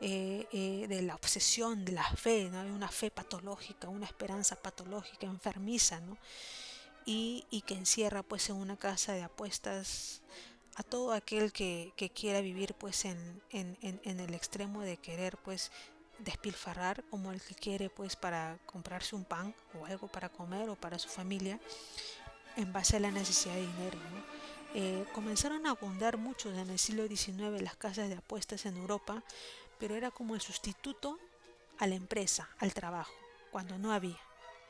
de la obsesión, de la fe, ¿no? Hay una fe patológica, una esperanza patológica, enfermiza, ¿no? Y que encierra pues en una casa de apuestas a todo aquel que quiera vivir pues en el extremo de querer pues despilfarrar, como el que quiere pues para comprarse un pan o algo para comer o para su familia en base a la necesidad de dinero, ¿no? Comenzaron a abundar mucho en el siglo XIX las casas de apuestas en Europa, pero era como el sustituto a la empresa, al trabajo, cuando no había,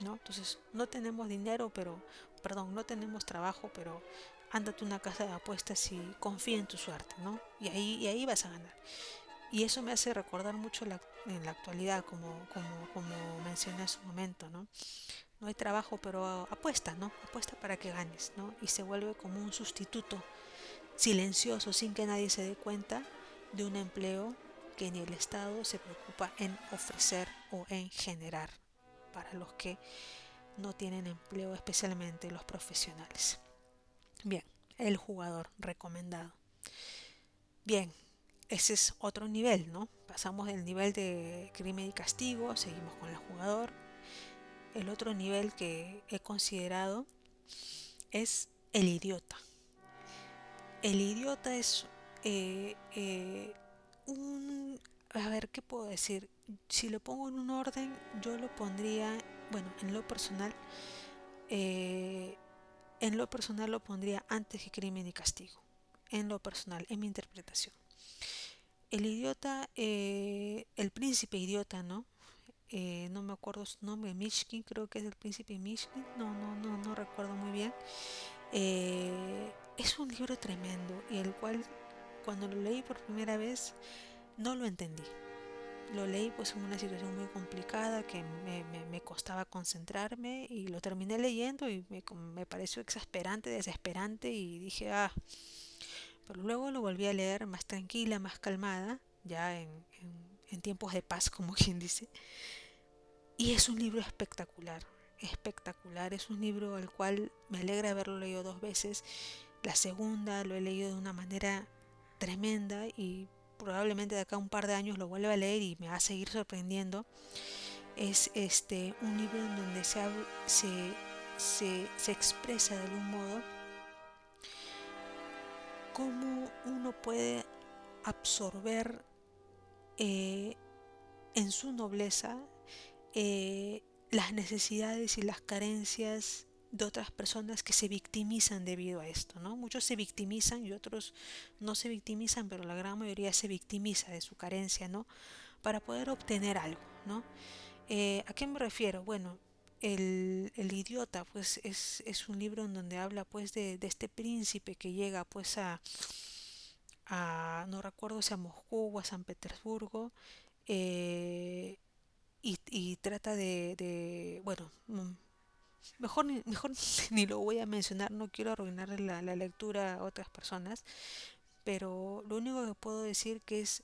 ¿no? Entonces, no tenemos dinero, pero, perdón, no tenemos trabajo, pero ándate a una casa de apuestas y confía en tu suerte, ¿no? Y ahí vas a ganar. Y eso me hace recordar mucho en la actualidad, como mencioné hace un momento, ¿no? No hay trabajo, pero apuesta, ¿no? Apuesta para que ganes, ¿no? Y se vuelve como un sustituto silencioso, sin que nadie se dé cuenta, de un empleo que ni el Estado se preocupa en ofrecer o en generar para los que no tienen empleo, especialmente los profesionales. Bien, el jugador recomendado. Bien, ese es otro nivel, ¿no? Pasamos del nivel de Crimen y Castigo, seguimos con el jugador. El otro nivel que he considerado es El Idiota. El Idiota es eh, eh, un... A ver, ¿qué puedo decir? Si lo pongo en un orden, yo lo pondría, bueno, eh, en lo personal lo pondría antes que Crimen y Castigo. En lo personal, en mi interpretación. El idiota, el príncipe idiota, ¿no? No me acuerdo su nombre, Mishkin, creo que es el príncipe Mishkin, no recuerdo muy bien. Es un libro tremendo y el cual cuando lo leí por primera vez no lo entendí. Lo leí pues en una situación muy complicada que me costaba concentrarme, y lo terminé leyendo y me pareció exasperante, desesperante, y dije, pero luego lo volví a leer más tranquila, más calmada, ya en tiempos de paz, como quien dice. Y es un libro espectacular, espectacular. Es un libro al cual me alegra haberlo leído dos veces. La segunda lo he leído de una manera tremenda, y probablemente de acá a un par de años lo vuelva a leer y me va a seguir sorprendiendo. Es un libro en donde se expresa de algún modo cómo uno puede absorber eh, en su nobleza las necesidades y las carencias de otras personas que se victimizan debido a esto, ¿no? Muchos se victimizan y otros no se victimizan, pero la gran mayoría se victimiza de su carencia, ¿no? Para poder obtener algo, ¿no? ¿A qué me refiero? Bueno, el idiota, pues es un libro en donde habla pues de este príncipe que llega pues no recuerdo si a Moscú o a San Petersburgo, eh, y trata bueno, mejor ni lo voy a mencionar, no quiero arruinar la lectura a otras personas, pero lo único que puedo decir que es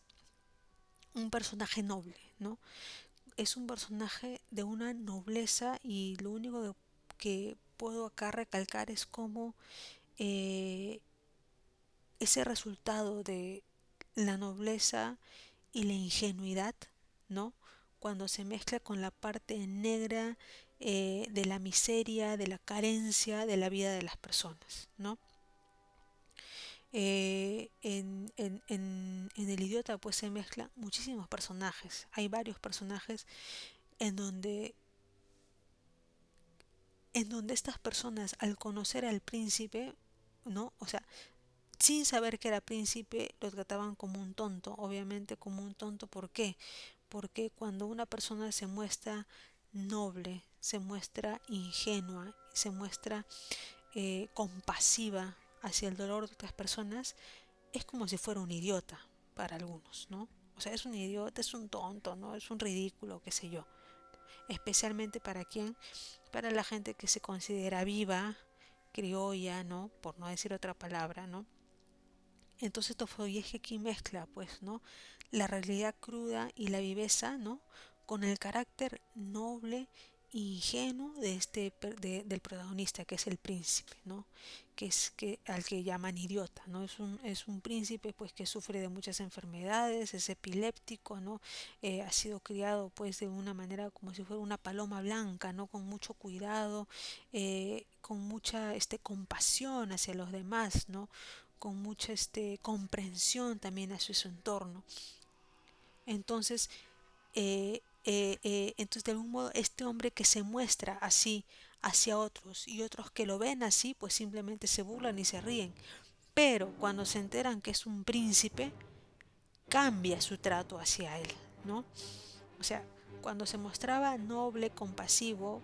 un personaje noble, ¿no? Es un personaje de una nobleza, y lo único que puedo acá recalcar es cómo eh, ese resultado de la nobleza y la ingenuidad, ¿no? Cuando se mezcla con la parte negra de la miseria, de la carencia de la vida de las personas, ¿no? En El Idiota pues se mezclan muchísimos personajes, hay varios personajes en donde estas personas, al conocer al príncipe, ¿no? O sea, sin saber que era príncipe, lo trataban como un tonto, obviamente como un tonto. ¿Por qué? Porque cuando una persona se muestra noble, se muestra ingenua, se muestra compasiva hacia el dolor de otras personas, es como si fuera un idiota para algunos, ¿no? O sea, es un idiota, es un tonto, ¿no? Es un ridículo, qué sé yo. Especialmente para quién, para la gente que se considera viva, criolla, ¿no? Por no decir otra palabra, ¿no? Entonces Dostoyevski aquí mezcla, pues, ¿no? La realidad cruda y la viveza, ¿no? Con el carácter noble e ingenuo de del protagonista, que es el príncipe, ¿no? Que es que al que llaman idiota, ¿no? Es un príncipe, pues, que sufre de muchas enfermedades, es epiléptico, ¿no? Ha sido criado, pues, de una manera como si fuera una paloma blanca, ¿no? Con mucho cuidado, con mucha compasión hacia los demás, ¿no? Con mucha comprensión también hacia su entorno. Entonces, entonces de algún modo este hombre que se muestra así hacia otros y otros que lo ven así, pues simplemente se burlan y se ríen. Pero cuando se enteran que es un príncipe, cambia su trato hacia él, ¿no? O sea, cuando se mostraba noble, compasivo,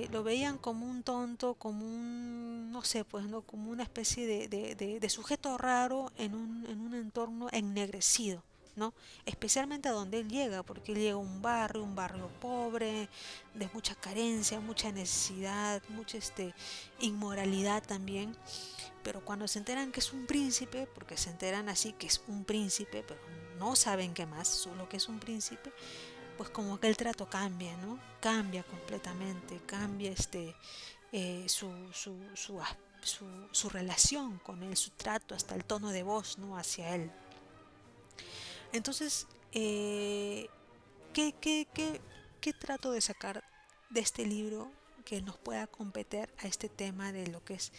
lo veían como un tonto, como un, no sé, pues, ¿no? Como una especie de sujeto raro en un entorno ennegrecido, ¿no? Especialmente a donde él llega, porque él llega a un barrio pobre, de mucha carencia, mucha necesidad, mucha inmoralidad también. Pero cuando se enteran que es un príncipe, porque se enteran así que es un príncipe, pero no saben qué más, solo que es un príncipe, pues como que el trato cambia, ¿no? Cambia completamente, cambia su relación con él, su trato, hasta el tono de voz, ¿no? Hacia él. Entonces, ¿qué, qué, qué, qué trato de sacar de este libro que nos pueda competir a este tema de lo que es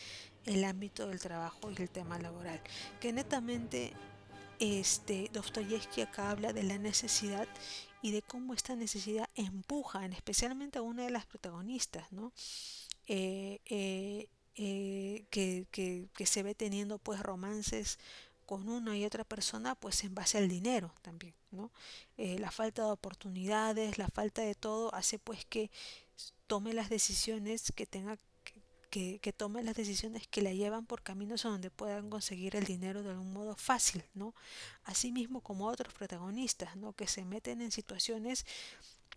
el ámbito del trabajo y el tema laboral? Que netamente Dostoyevsky acá habla de la necesidad y de cómo esta necesidad empuja, especialmente a una de las protagonistas, ¿no? Eh, eh, que se ve teniendo pues romances con una y otra persona pues en base al dinero también, ¿no? La falta de oportunidades, la falta de todo hace pues que tome las decisiones que tenga que tome las decisiones que la llevan por caminos a donde puedan conseguir el dinero de algún modo fácil, ¿no? Asimismo como otros protagonistas, ¿no? Que se meten en situaciones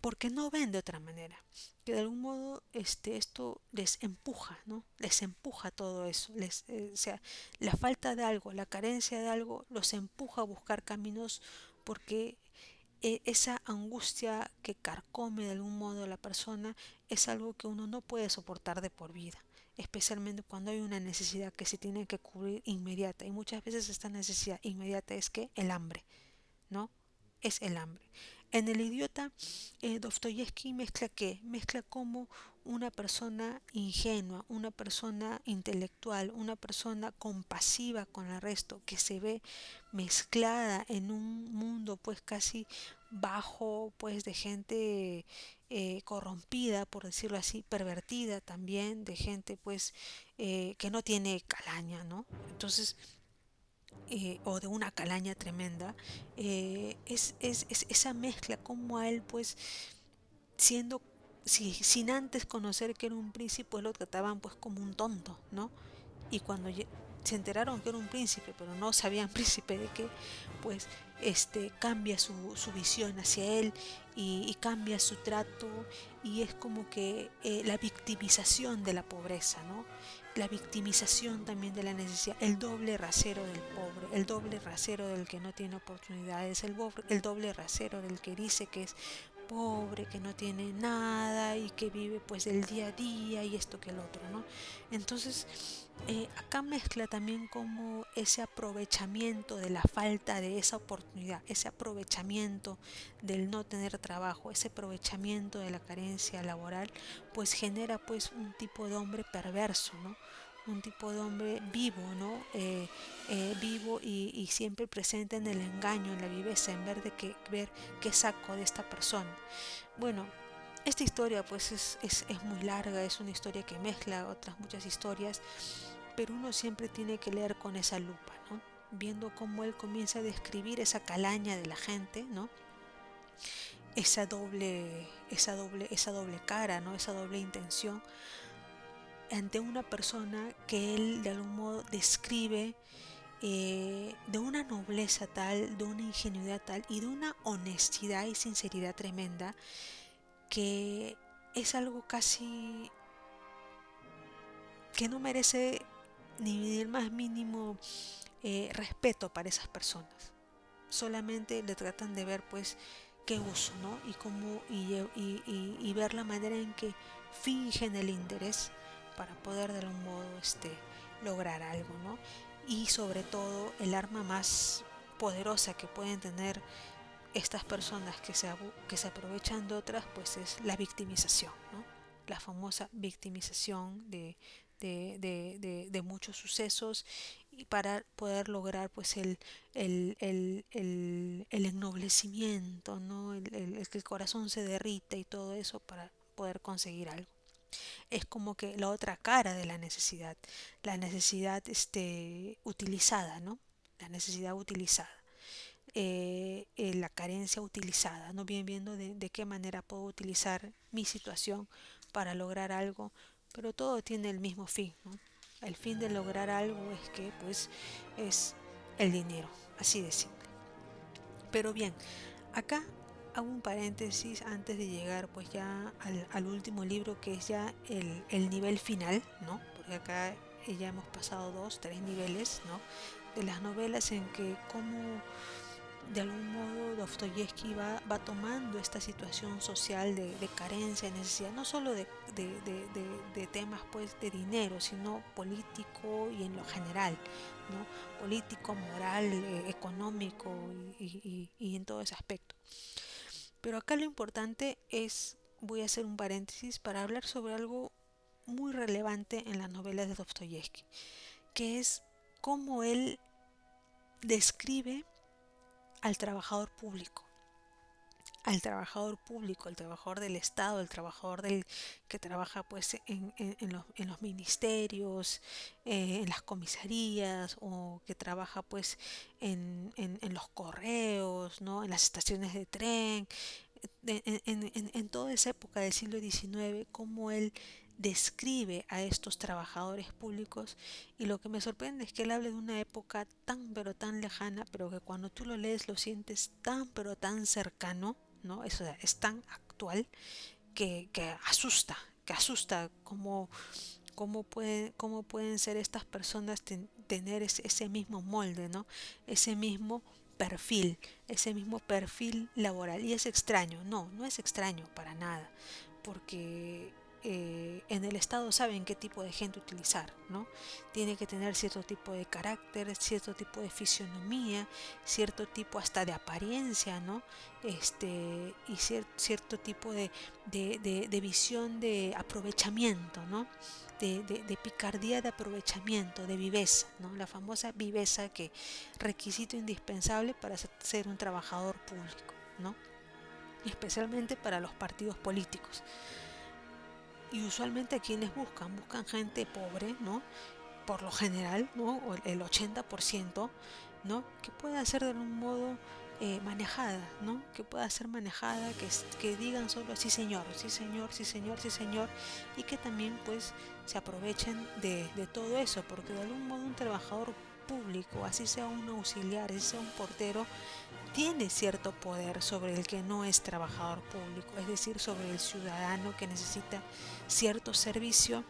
porque no ven de otra manera, que de algún modo esto les empuja, ¿no? Les empuja todo eso, o sea, la falta de algo, la carencia de algo los empuja a buscar caminos porque esa angustia que carcome de algún modo a la persona es algo que uno no puede soportar de por vida, especialmente cuando hay una necesidad que se tiene que cubrir inmediata, y muchas veces esta necesidad inmediata es que el hambre, ¿no? Es el hambre. En el idiota, Dostoyevsky mezcla qué? Mezcla como una persona ingenua, una persona intelectual, una persona compasiva con el resto, que se ve mezclada en un mundo pues casi bajo, pues de gente corrompida, por decirlo así, pervertida también, de gente pues que no tiene calaña, ¿no? Entonces, o de una calaña tremenda, es esa mezcla como a él pues siendo, sin antes conocer que era un príncipe, pues lo trataban pues como un tonto, ¿no? Y cuando se enteraron que era un príncipe, pero no sabían príncipe de qué, pues cambia su visión hacia él y cambia su trato, y es como que la victimización de la pobreza, ¿no? La victimización también de la necesidad, el doble rasero del pobre, el doble rasero del que no tiene oportunidades, el doble rasero del que dice que es pobre, que no tiene nada y que vive pues del día a día y esto que el otro, ¿no? Entonces, acá mezcla también como ese aprovechamiento de la falta de esa oportunidad, ese aprovechamiento del no tener trabajo, ese aprovechamiento de la carencia laboral, pues genera pues un tipo de hombre perverso, ¿no? Un tipo de hombre vivo, ¿no? Vivo y siempre presente en el engaño, en la viveza, en vez de que ver qué saco de esta persona. Bueno, esta historia pues es muy larga, es una historia que mezcla otras muchas historias, pero uno siempre tiene que leer con esa lupa, ¿no? Viendo cómo él comienza a describir esa calaña de la gente, ¿no? Esa doble cara, ¿no? Esa doble intención ante una persona que él de algún modo describe de una nobleza tal, de una ingenuidad tal y de una honestidad y sinceridad tremenda que es algo casi que no merece ni el más mínimo respeto para esas personas. Solamente le tratan de ver pues qué uso, ¿no? Y cómo y ver la manera en que fingen el interés para poder de algún modo lograr algo, ¿no? Y sobre todo el arma más poderosa que pueden tener estas personas que se aprovechan de otras, pues es la victimización, ¿no? La famosa victimización de muchos sucesos y para poder lograr pues el ennoblecimiento, ¿no? Que el corazón se derrita y todo eso para poder conseguir algo. Es como que la otra cara de la necesidad utilizada, ¿no? La necesidad utilizada, la carencia utilizada, no bien viendo de qué manera puedo utilizar mi situación para lograr algo, pero todo tiene el mismo fin, ¿no? El fin de lograr algo es que pues es el dinero, así de simple. Pero bien, acá hago un paréntesis antes de llegar pues ya al último libro que es ya el nivel final, ¿no? Porque acá ya hemos pasado dos, tres niveles, ¿no? De las novelas en que como de algún modo Dostoyevsky va tomando esta situación social de carencia, de necesidad, no solo de temas pues de dinero, sino político y en lo general, ¿no? Político, moral, económico y en todo ese aspecto. Pero acá lo importante es, voy a hacer un paréntesis para hablar sobre algo muy relevante en las novelas de Dostoyevsky, que es cómo él describe al trabajador público, el trabajador del Estado, el trabajador que trabaja pues en los ministerios, en las comisarías o que trabaja pues en los correos, ¿no? En las estaciones de tren, en toda esa época del siglo XIX, cómo él describe a estos trabajadores públicos y lo que me sorprende es que él habla de una época tan pero tan lejana, pero que cuando tú lo lees lo sientes tan pero tan cercano, ¿no? Eso es tan actual que asusta cómo pueden ser estas personas tener ese mismo molde, ¿no? Ese ese mismo perfil laboral. Y es extraño, no es extraño para nada, porque en el Estado saben qué tipo de gente utilizar, ¿no? Tiene que tener cierto tipo de carácter, cierto tipo de fisionomía, cierto tipo hasta de apariencia, ¿no? Y cierto tipo de visión de aprovechamiento, ¿no? De picardía de aprovechamiento, de viveza, ¿no? La famosa viveza que requisito indispensable para ser un trabajador público, ¿no? Especialmente para los partidos políticos. Y usualmente a quienes buscan gente pobre, ¿no? Por lo general, ¿no? O el 80%, ¿no? Que pueda ser de algún modo manejada, ¿no? Que pueda ser manejada, que digan solo sí señor, sí señor, sí señor, sí señor, y que también pues se aprovechen de todo eso, porque de algún modo un trabajador público, así sea un auxiliar, así sea un portero, tiene cierto poder sobre el que no es trabajador público, es decir, sobre el ciudadano que necesita cierto servicio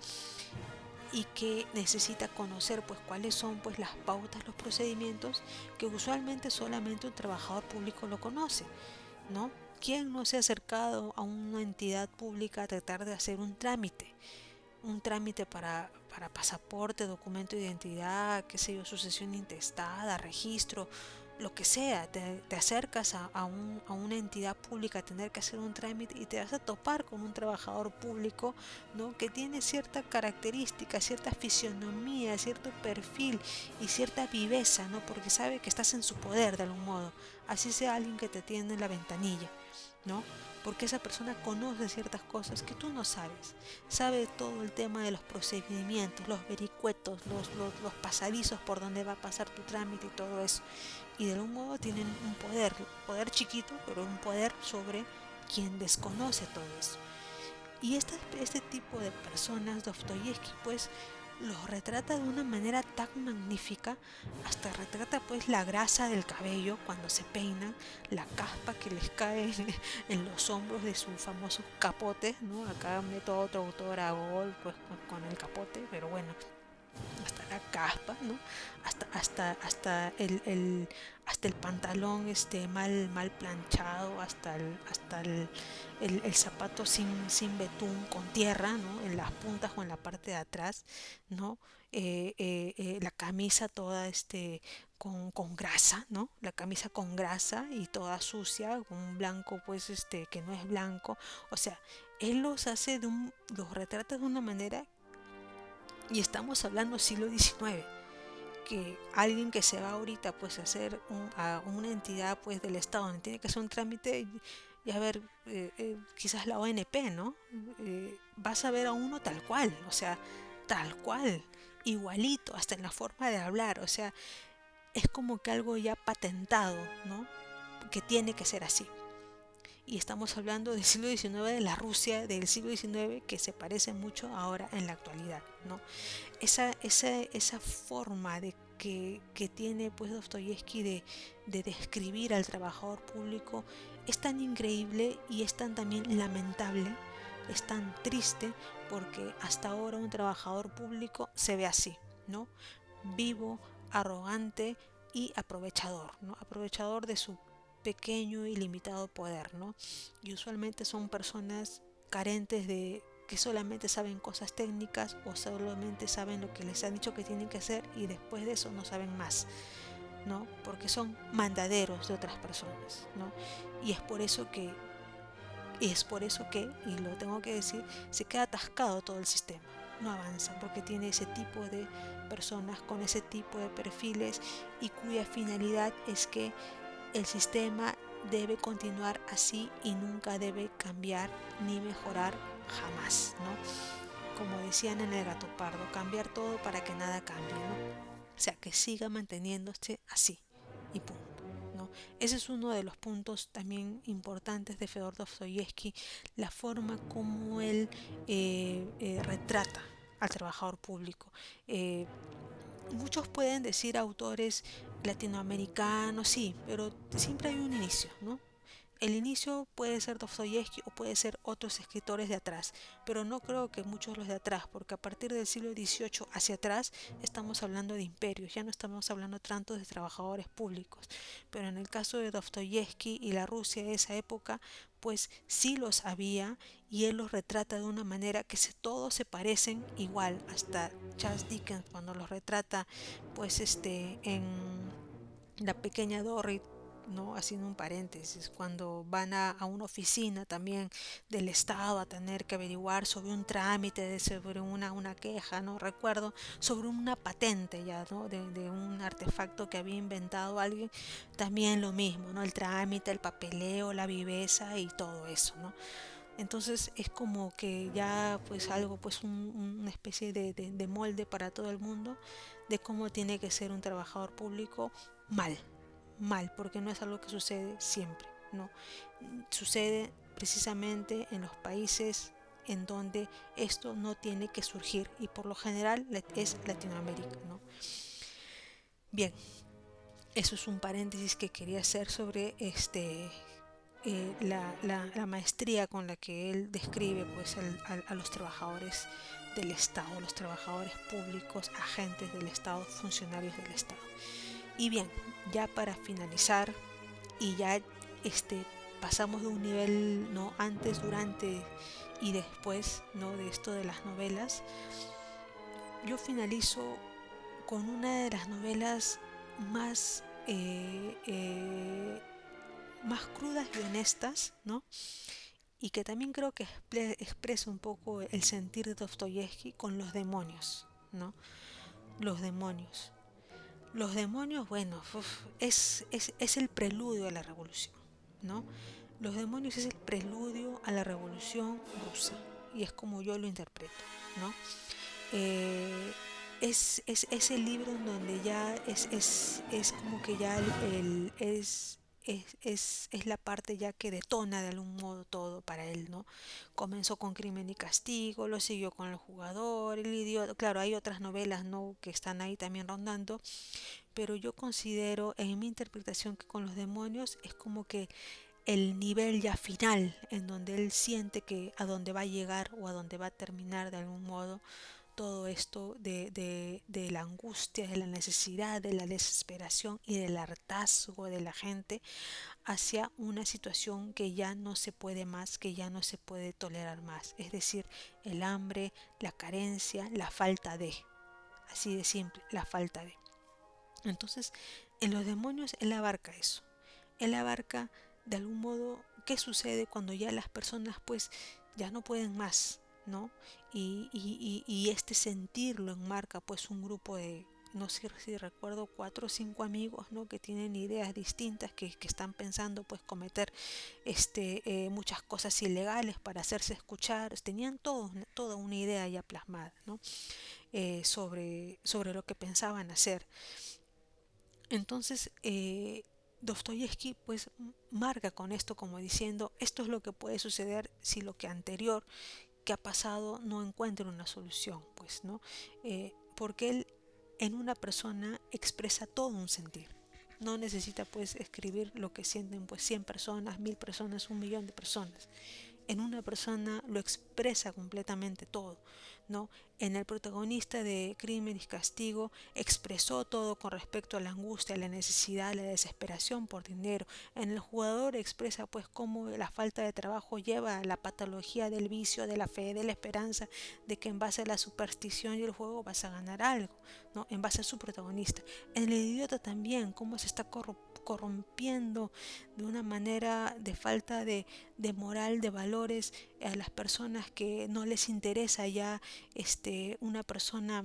y que necesita conocer pues cuáles son pues las pautas, los procedimientos que usualmente solamente un trabajador público lo conoce, ¿no? ¿Quién no se ha acercado a una entidad pública a tratar de hacer un trámite para pasaporte, documento de identidad, qué sé yo, sucesión intestada, registro, lo que sea, te acercas a una entidad pública a tener que hacer un trámite y te vas a topar con un trabajador público, ¿no? Que tiene cierta característica, cierta fisionomía, cierto perfil y cierta viveza, ¿no? Porque sabe que estás en su poder de algún modo, así sea alguien que te tiene en la ventanilla. ¿no? Porque esa persona conoce ciertas cosas que tú no sabes. Sabe todo el tema de los procedimientos, los vericuetos, los pasadizos por donde va a pasar tu trámite y todo eso. Y de algún modo tienen un poder chiquito, pero un poder sobre quien desconoce todo eso. Y este tipo de personas, Dostoyevsky, pues los retrata de una manera tan magnífica, hasta retrata pues la grasa del cabello cuando se peinan, la caspa que les cae en los hombros de sus famosos capotes, ¿no? Acá meto otro autor a gol pues con el capote, pero bueno, hasta la caspa, ¿no? Hasta el pantalón mal planchado, hasta el zapato sin betún, con tierra, ¿no? En las puntas o en la parte de atrás, ¿no? La camisa toda con grasa, ¿no? La camisa con grasa y toda sucia, con un blanco pues que no es blanco. O sea, él los retrata de una manera, y estamos hablando siglo XIX, que alguien que se va ahorita pues a hacer a una entidad pues del Estado donde tiene que hacer un trámite, y a ver, quizás la ONP, ¿no? Vas a ver a uno tal cual, o sea, tal cual, igualito, hasta en la forma de hablar, o sea, es como que algo ya patentado, ¿no? Que tiene que ser así. Y estamos hablando del siglo XIX, de la Rusia del siglo XIX, que se parece mucho ahora en la actualidad, ¿no? Esa forma que tiene pues Dostoyevsky de describir al trabajador público es tan increíble y es tan también lamentable, es tan triste, porque hasta ahora un trabajador público se ve así, ¿no? Vivo, arrogante y aprovechador, ¿no? Aprovechador de su pequeño y limitado poder, ¿no? Y usualmente son personas carentes de, que solamente saben cosas técnicas o solamente saben lo que les han dicho que tienen que hacer, y después de eso no saben más, ¿no? Porque son mandaderos de otras personas, ¿no? Y es por eso que, y lo tengo que decir, se queda atascado todo el sistema, no avanza, porque tiene ese tipo de personas con ese tipo de perfiles, y cuya finalidad es que el sistema debe continuar así y nunca debe cambiar ni mejorar jamás, ¿no? Como decían en el Gato Pardo, cambiar todo para que nada cambie, ¿no? O sea, que siga manteniéndose así y punto, ¿no? Ese es uno de los puntos también importantes de Fedor Dostoyevsky, la forma como él retrata al trabajador público. Eh, Muchos pueden decir autores latinoamericanos, sí, pero siempre hay un inicio, ¿no? El inicio puede ser Dostoyevsky o puede ser otros escritores de atrás, pero no creo que muchos los de atrás, porque a partir del siglo XVIII hacia atrás estamos hablando de imperios, ya no estamos hablando tanto de trabajadores públicos. Pero en el caso de Dostoyevsky y la Rusia de esa época, pues sí los había, y él los retrata de una manera que todos se parecen igual, hasta Charles Dickens cuando los retrata pues en La pequeña Dorrit, ¿no? Haciendo un paréntesis, cuando van a una oficina también del Estado a tener que averiguar sobre un trámite, sobre una queja, no recuerdo, sobre una patente ya, ¿no? De un artefacto que había inventado alguien, también lo mismo, ¿no? El trámite, el papeleo, la viveza y todo eso, ¿no? Entonces es como que ya pues algo, pues una especie de molde para todo el mundo de cómo tiene que ser un trabajador público. Mal, mal, porque no es algo que sucede siempre, ¿no? Sucede precisamente en los países en donde esto no tiene que surgir, y por lo general es Latinoamérica, ¿no? Bien, eso es un paréntesis que quería hacer sobre la maestría con la que él describe pues a los trabajadores del Estado, los trabajadores públicos, agentes del Estado, funcionarios del Estado. Y bien, ya para finalizar, y ya pasamos de un nivel, no, antes, durante y después, no, de esto de las novelas, yo finalizo con una de las novelas más más crudas y honestas, ¿no? Y que también creo que expresa un poco el sentir de Dostoyevsky con los demonios, ¿no? Los demonios. Los demonios, bueno, es el preludio de la revolución, ¿no? Los demonios es el preludio a la Revolución Rusa y es como yo lo interpreto, ¿no? Eh, es el libro en donde ya es como que ya es la parte ya que detona de algún modo todo para él, ¿no? Comenzó con Crimen y Castigo, lo siguió con El Jugador, El Idiota, claro, hay otras novelas, ¿no? Que están ahí también rondando, pero yo considero en mi interpretación que con los demonios es como que el nivel ya final en donde él siente que a dónde va a llegar o a dónde va a terminar de algún modo todo esto de la angustia, de la necesidad, de la desesperación y del hartazgo de la gente hacia una situación que ya no se puede más, que ya no se puede tolerar más. Es decir, el hambre, la carencia, la falta de, así de simple, la falta de. Entonces, en los demonios él abarca eso. Él abarca de algún modo qué sucede cuando ya las personas pues ya no pueden más, ¿no? Y este sentir lo enmarca pues un grupo de, no sé si recuerdo, 4 o 5 amigos, ¿no? Que tienen ideas distintas, que están pensando pues cometer muchas cosas ilegales para hacerse escuchar. Tenían toda una idea ya plasmada, ¿no? Sobre lo que pensaban hacer. Entonces, Dostoyevsky pues marca con esto como diciendo, esto es lo que puede suceder si lo que anterior que ha pasado no encuentra una solución, pues, ¿no? Porque él en una persona expresa todo un sentir. No necesita pues escribir lo que sienten pues 100 personas, 1000 personas, 1 millón de personas. En una persona lo expresa completamente todo, ¿no? En el protagonista de Crimen y Castigo expresó todo con respecto a la angustia, la necesidad, la desesperación por dinero. En el jugador expresa pues cómo la falta de trabajo lleva a la patología del vicio, de la fe, de la esperanza, de que en base a la superstición y el juego vas a ganar algo, ¿no? En base a su protagonista. En el idiota también, cómo se está corrompiendo de una manera de falta de moral, de valores a las personas que no les interesa ya una persona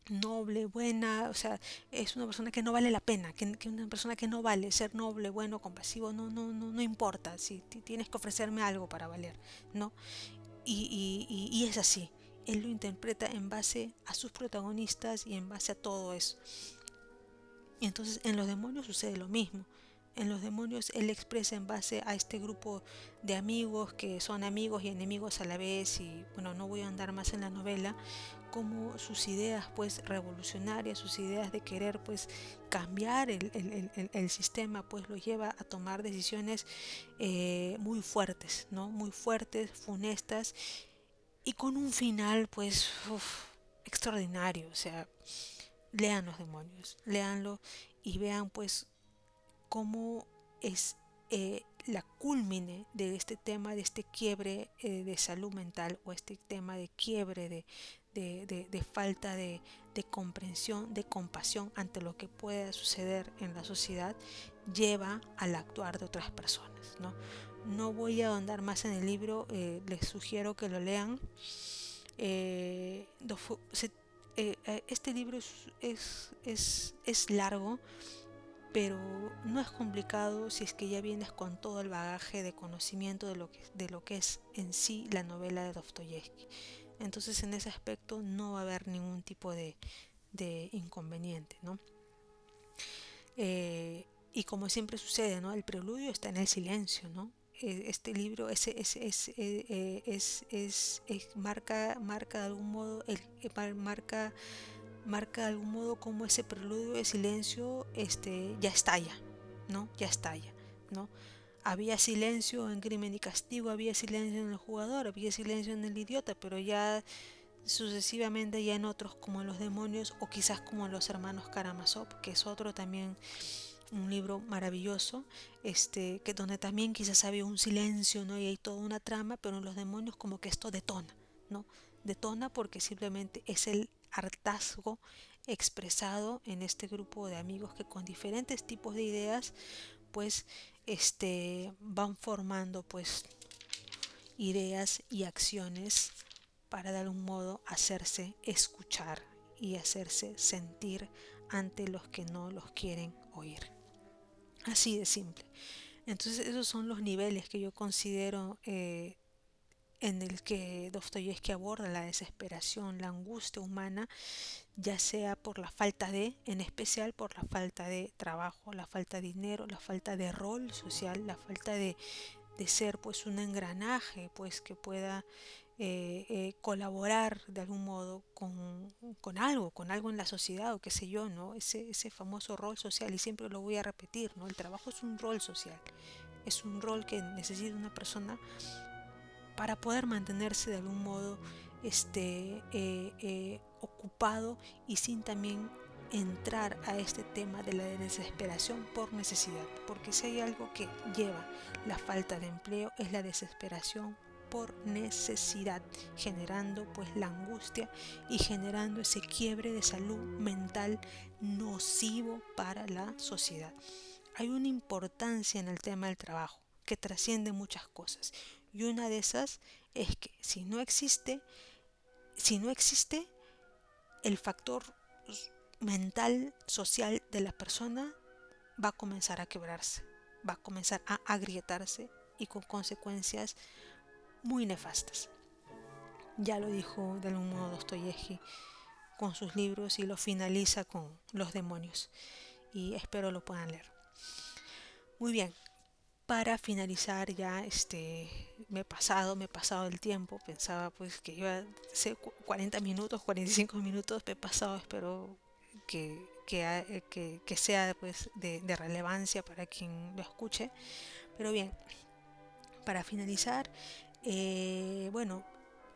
noble, buena, o sea, es una persona que no vale la pena, que una persona que no vale ser noble, bueno, compasivo, no importa, si tienes que ofrecerme algo para valer, ¿no? Y es así, él lo interpreta en base a sus protagonistas y en base a todo eso. Y entonces en los demonios sucede lo mismo. En los demonios él expresa en base a este grupo de amigos que son amigos y enemigos a la vez, y bueno, no voy a andar más en la novela, como sus ideas pues revolucionarias, sus ideas de querer pues cambiar el sistema pues lo lleva a tomar decisiones muy fuertes, ¿no? Muy fuertes, funestas y con un final pues extraordinario. O sea, lean los demonios, leanlo y vean pues cómo es la culmine de este tema, de este quiebre de salud mental, o este tema de quiebre de falta de comprensión, de compasión ante lo que pueda suceder en la sociedad, lleva al actuar de otras personas, ¿no? No voy a ahondar más en el libro, les sugiero que lo lean. Eh, este libro es largo, pero no es complicado si es que ya vienes con todo el bagaje de conocimiento de lo que es en sí la novela de Dostoyevsky. Entonces en ese aspecto no va a haber ningún tipo de inconveniente, ¿no? Y como siempre sucede, ¿no? El preludio está en el silencio, ¿no? Este libro marca de algún modo marca de algún modo como ese preludio de silencio ya estalla, ¿no? Ya estalla, ¿no? Había silencio en Crimen y Castigo, había silencio en El Jugador, había silencio en El Idiota, pero ya sucesivamente ya en otros como en Los Demonios, o quizás como en Los Hermanos Karamazov, que es otro también un libro maravilloso, que donde también quizás había un silencio, ¿no? Y hay toda una trama, pero en Los Demonios como que esto detona, ¿no? Detona porque simplemente es el hartazgo expresado en este grupo de amigos que con diferentes tipos de ideas pues van formando pues ideas y acciones para de algún modo hacerse escuchar y hacerse sentir ante los que no los quieren oír. Así de simple. Entonces esos son los niveles que yo considero en el que Dostoyevsky aborda la desesperación, la angustia humana, ya sea por la falta de, en especial por la falta de trabajo, la falta de dinero, la falta de rol social, la falta de ser pues un engranaje pues que pueda colaborar de algún modo con algo en la sociedad o qué sé yo, ¿no? Ese famoso rol social, y siempre lo voy a repetir, ¿no? El trabajo es un rol social, es un rol que necesita una persona para poder mantenerse de algún modo ocupado, y sin también entrar a este tema de la desesperación por necesidad, porque si hay algo que lleva la falta de empleo es la desesperación por necesidad, generando pues la angustia y generando ese quiebre de salud mental nocivo para la sociedad. Hay una importancia en el tema del trabajo que trasciende muchas cosas, y una de esas es que si no existe el factor mental, social de la persona, va a comenzar a quebrarse, va a comenzar a agrietarse, y con consecuencias muy nefastas. Ya lo dijo de algún modo Dostoyevsky con sus libros, y lo finaliza con Los demonios, y espero lo puedan leer. Muy bien, para finalizar ya, me he pasado el tiempo, pensaba pues que iba a ser 40 minutos, 45 minutos, me he pasado, espero que sea pues de relevancia para quien lo escuche. Pero bien, para finalizar, bueno,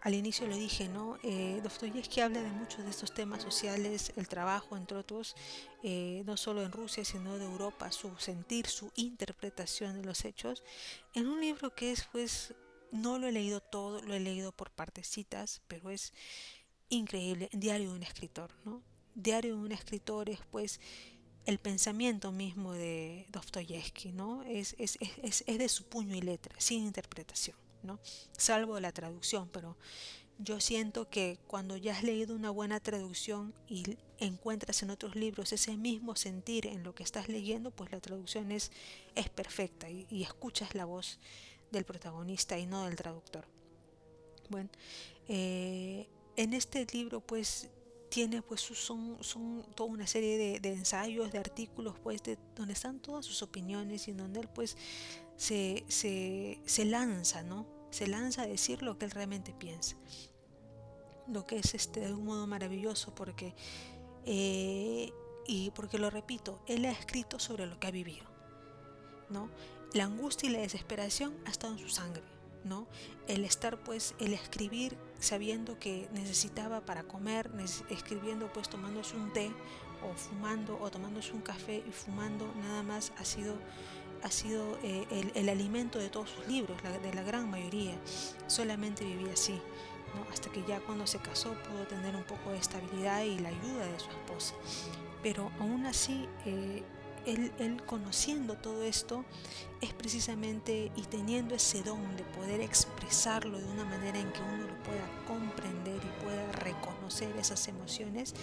al inicio lo dije, ¿no? Dostoyevsky habla de muchos de estos temas sociales, el trabajo, entre otros, no solo en Rusia, sino de Europa, su sentir, su interpretación de los hechos, en un libro que es, pues, no lo he leído todo, lo he leído por partecitas, pero es increíble, Diario de un escritor, ¿no? Diario de un escritor es, pues, el pensamiento mismo de Dostoyevsky, ¿no? Es de su puño y letra, sin interpretación, ¿no? Salvo la traducción, pero yo siento que cuando ya has leído una buena traducción y encuentras en otros libros ese mismo sentir en lo que estás leyendo, pues la traducción es perfecta, y escuchas la voz del protagonista y no del traductor. Bueno, en este libro pues tiene pues son toda una serie de ensayos, de artículos pues donde están todas sus opiniones, y en donde él pues se lanza, ¿no? Se lanza a decir lo que él realmente piensa, lo que es de un modo maravilloso, porque eh, y porque lo repito, él ha escrito sobre lo que ha vivido, ¿no? La angustia y la desesperación ha estado en su sangre, ¿no? El estar, pues, el escribir sabiendo que necesitaba para comer, escribiendo, pues, tomándose un té, o fumando, o tomándose un café y fumando, nada más ha sido el alimento de todos sus libros, de la gran mayoría. Solamente vivía así, ¿no? Hasta que ya cuando se casó pudo tener un poco de estabilidad y la ayuda de su esposa. Pero aún así, él conociendo todo esto, es precisamente, y teniendo ese don de poder expresarlo de una manera en que uno lo pueda comprender y pueda reconocer esas emociones,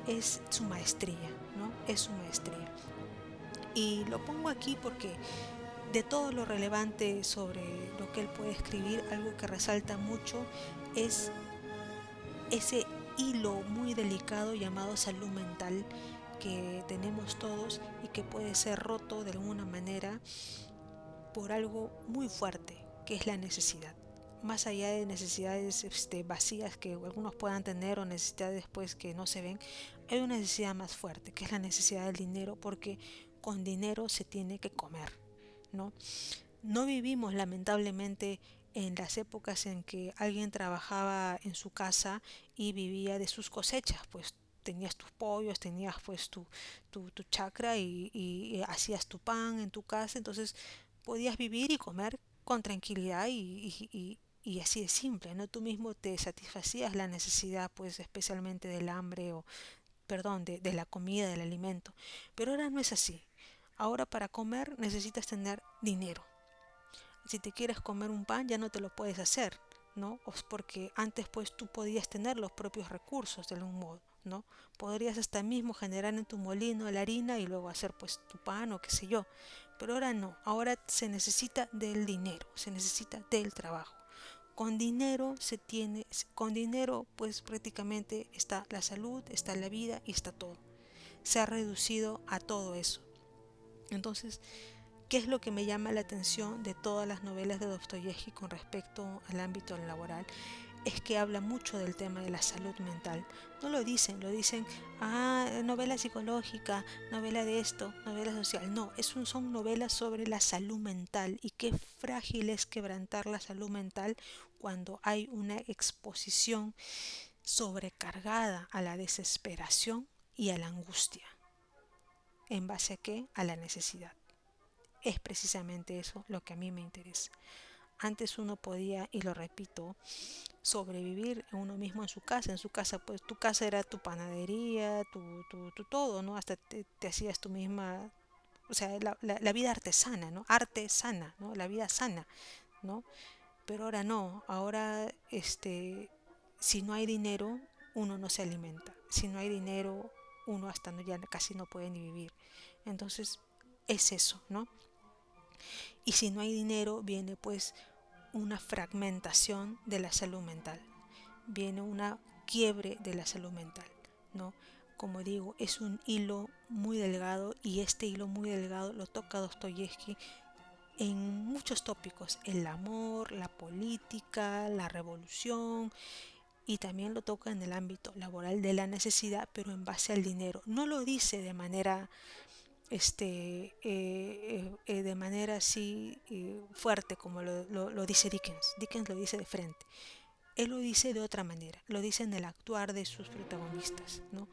es su maestría, ¿no? Es su maestría. Y lo pongo aquí porque de todo lo relevante sobre lo que él puede escribir, algo que resalta mucho es ese hilo muy delicado llamado salud mental que tenemos todos, y que puede ser roto de alguna manera por algo muy fuerte, que es la necesidad. Más allá de necesidades vacías que algunos puedan tener, o necesidades pues que no se ven, hay una necesidad más fuerte, que es la necesidad del dinero, porque con dinero se tiene que comer, ¿no? No vivimos lamentablemente en las épocas en que alguien trabajaba en su casa y vivía de sus cosechas, pues tenías tus pollos, tenías pues tu chacra, y hacías tu pan en tu casa, entonces podías vivir y comer con tranquilidad, y así de simple, ¿no? Tú mismo te satisfacías la necesidad, pues especialmente del hambre, o perdón, de la comida, del alimento. Pero ahora no es así. Ahora para comer necesitas tener dinero. Si te quieres comer un pan ya no te lo puedes hacer, ¿no? Porque antes pues tú podías tener los propios recursos de algún modo. ¿no? Podrías hasta mismo generar en tu molino la harina y luego hacer pues tu pan o qué sé yo. Pero ahora no, ahora se necesita del dinero, se necesita del trabajo. Con dinero con dinero pues prácticamente está la salud, está la vida y está todo. Se ha reducido a todo eso. Entonces, ¿qué es lo que me llama la atención de todas las novelas de Dostoyevsky con respecto al ámbito laboral? Es que habla mucho del tema de la salud mental. No lo dicen, novela psicológica, novela de esto, novela social. No, son novelas sobre la salud mental y qué frágil es quebrantar la salud mental cuando hay una exposición sobrecargada a la desesperación y a la angustia. ¿En base a qué? A la necesidad. Es precisamente eso lo que a mí me interesa. Antes uno podía, y lo repito, sobrevivir uno mismo en su casa. En su casa, pues tu casa era tu panadería, tu todo, ¿no? Hasta te hacías tu misma, o sea, la vida artesana, ¿no? Artesana, ¿no? La vida sana, ¿no? Pero ahora no, ahora si no hay dinero, uno no se alimenta. Si no hay dinero, uno hasta no, ya casi no puede ni vivir. Entonces, es eso, ¿no? Y si no hay dinero, viene pues una fragmentación de la salud mental, viene una quiebre de la salud mental, ¿no? Como digo, es un hilo muy delgado y este hilo muy delgado lo toca Dostoyevsky en muchos tópicos, el amor, la política, la revolución, y también lo toca en el ámbito laboral de la necesidad, pero en base al dinero. No lo dice de manera así fuerte como lo dice Dickens. Dickens lo dice de frente. Él lo dice de otra manera, lo dice en el actuar de sus protagonistas, ¿no?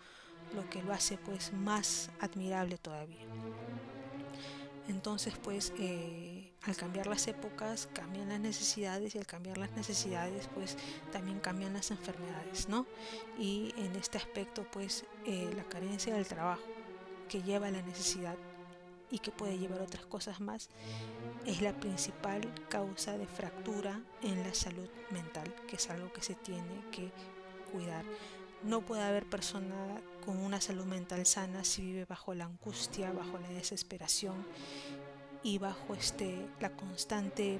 Lo que lo hace pues más admirable todavía. Entonces pues al cambiar las épocas cambian las necesidades y al cambiar las necesidades pues también cambian las enfermedades, ¿no? Y en este aspecto pues la carencia del trabajo que lleva a la necesidad y que puede llevar otras cosas más, es la principal causa de fractura en la salud mental, que es algo que se tiene que cuidar. No puede haber persona con una salud mental sana si vive bajo la angustia, bajo la desesperación y bajo la constante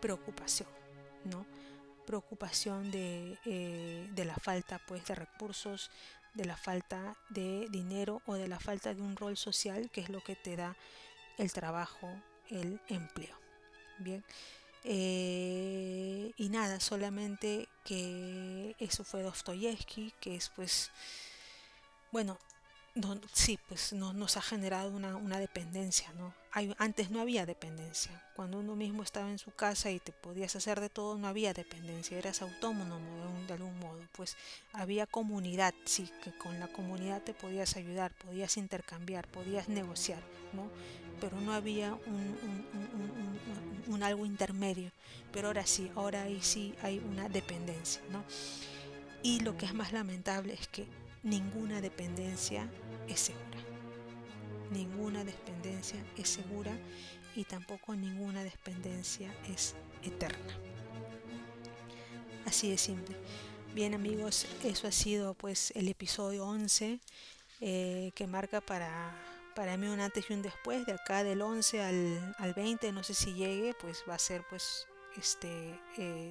preocupación, ¿no? Preocupación de la falta pues de recursos, de la falta de dinero o de la falta de un rol social, que es lo que te da el trabajo, el empleo. Bien, y nada, solamente que eso fue Dostoyevsky, que es pues, bueno, no, sí, pues nos ha generado una dependencia, ¿no? Antes no había dependencia. Cuando uno mismo estaba en su casa y te podías hacer de todo, no había dependencia, eras autónomo de algún modo. Pues había comunidad, sí, que con la comunidad te podías ayudar, podías intercambiar, podías negociar, ¿no? Pero no había un algo intermedio. Pero ahora sí, ahora ahí sí hay una dependencia, ¿no? Y lo que es más lamentable es que ninguna dependencia es segura. Ninguna dependencia es segura y tampoco ninguna dependencia es eterna. Así de simple. Bien amigos, eso ha sido pues el episodio 11 que marca para mí un antes y un después. De acá del 11 al 20, no sé si llegue, pues va a ser pues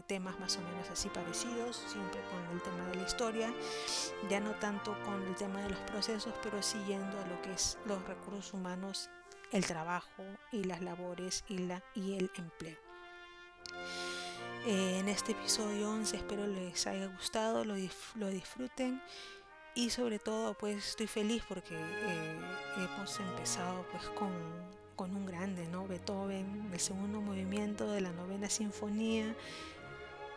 temas más o menos así parecidos, siempre con el tema de la historia, ya no tanto con el tema de los procesos, pero sí yendo a lo que es los recursos humanos, el trabajo y las labores y el empleo. En este episodio 11 espero les haya gustado, lo disfruten y sobre todo pues estoy feliz porque hemos empezado pues con un grande, ¿no? Beethoven, el segundo movimiento de la novena sinfonía,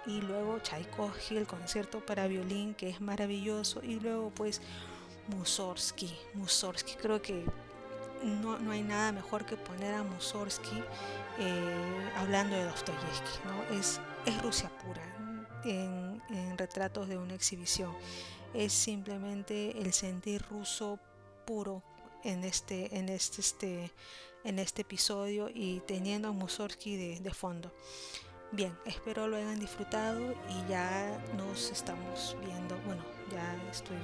y luego Tchaikovsky, el concierto para violín, que es maravilloso, y luego pues Mussorgsky, creo que no hay nada mejor que poner a Mussorgsky hablando de Dostoyevsky, ¿no? Es Rusia pura en retratos de una exhibición, es simplemente el sentir ruso puro en este episodio y teniendo a Mussorgsky de fondo. Bien, espero lo hayan disfrutado y ya nos estamos viendo. Bueno, ya estoy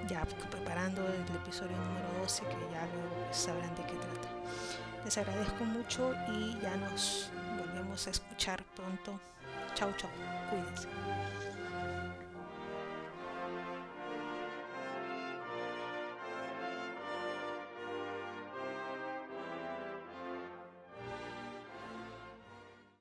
ya preparando el episodio número 12, que ya luego pues, sabrán de qué trata. Les agradezco mucho y ya nos volvemos a escuchar pronto. Chau, chau, cuídense.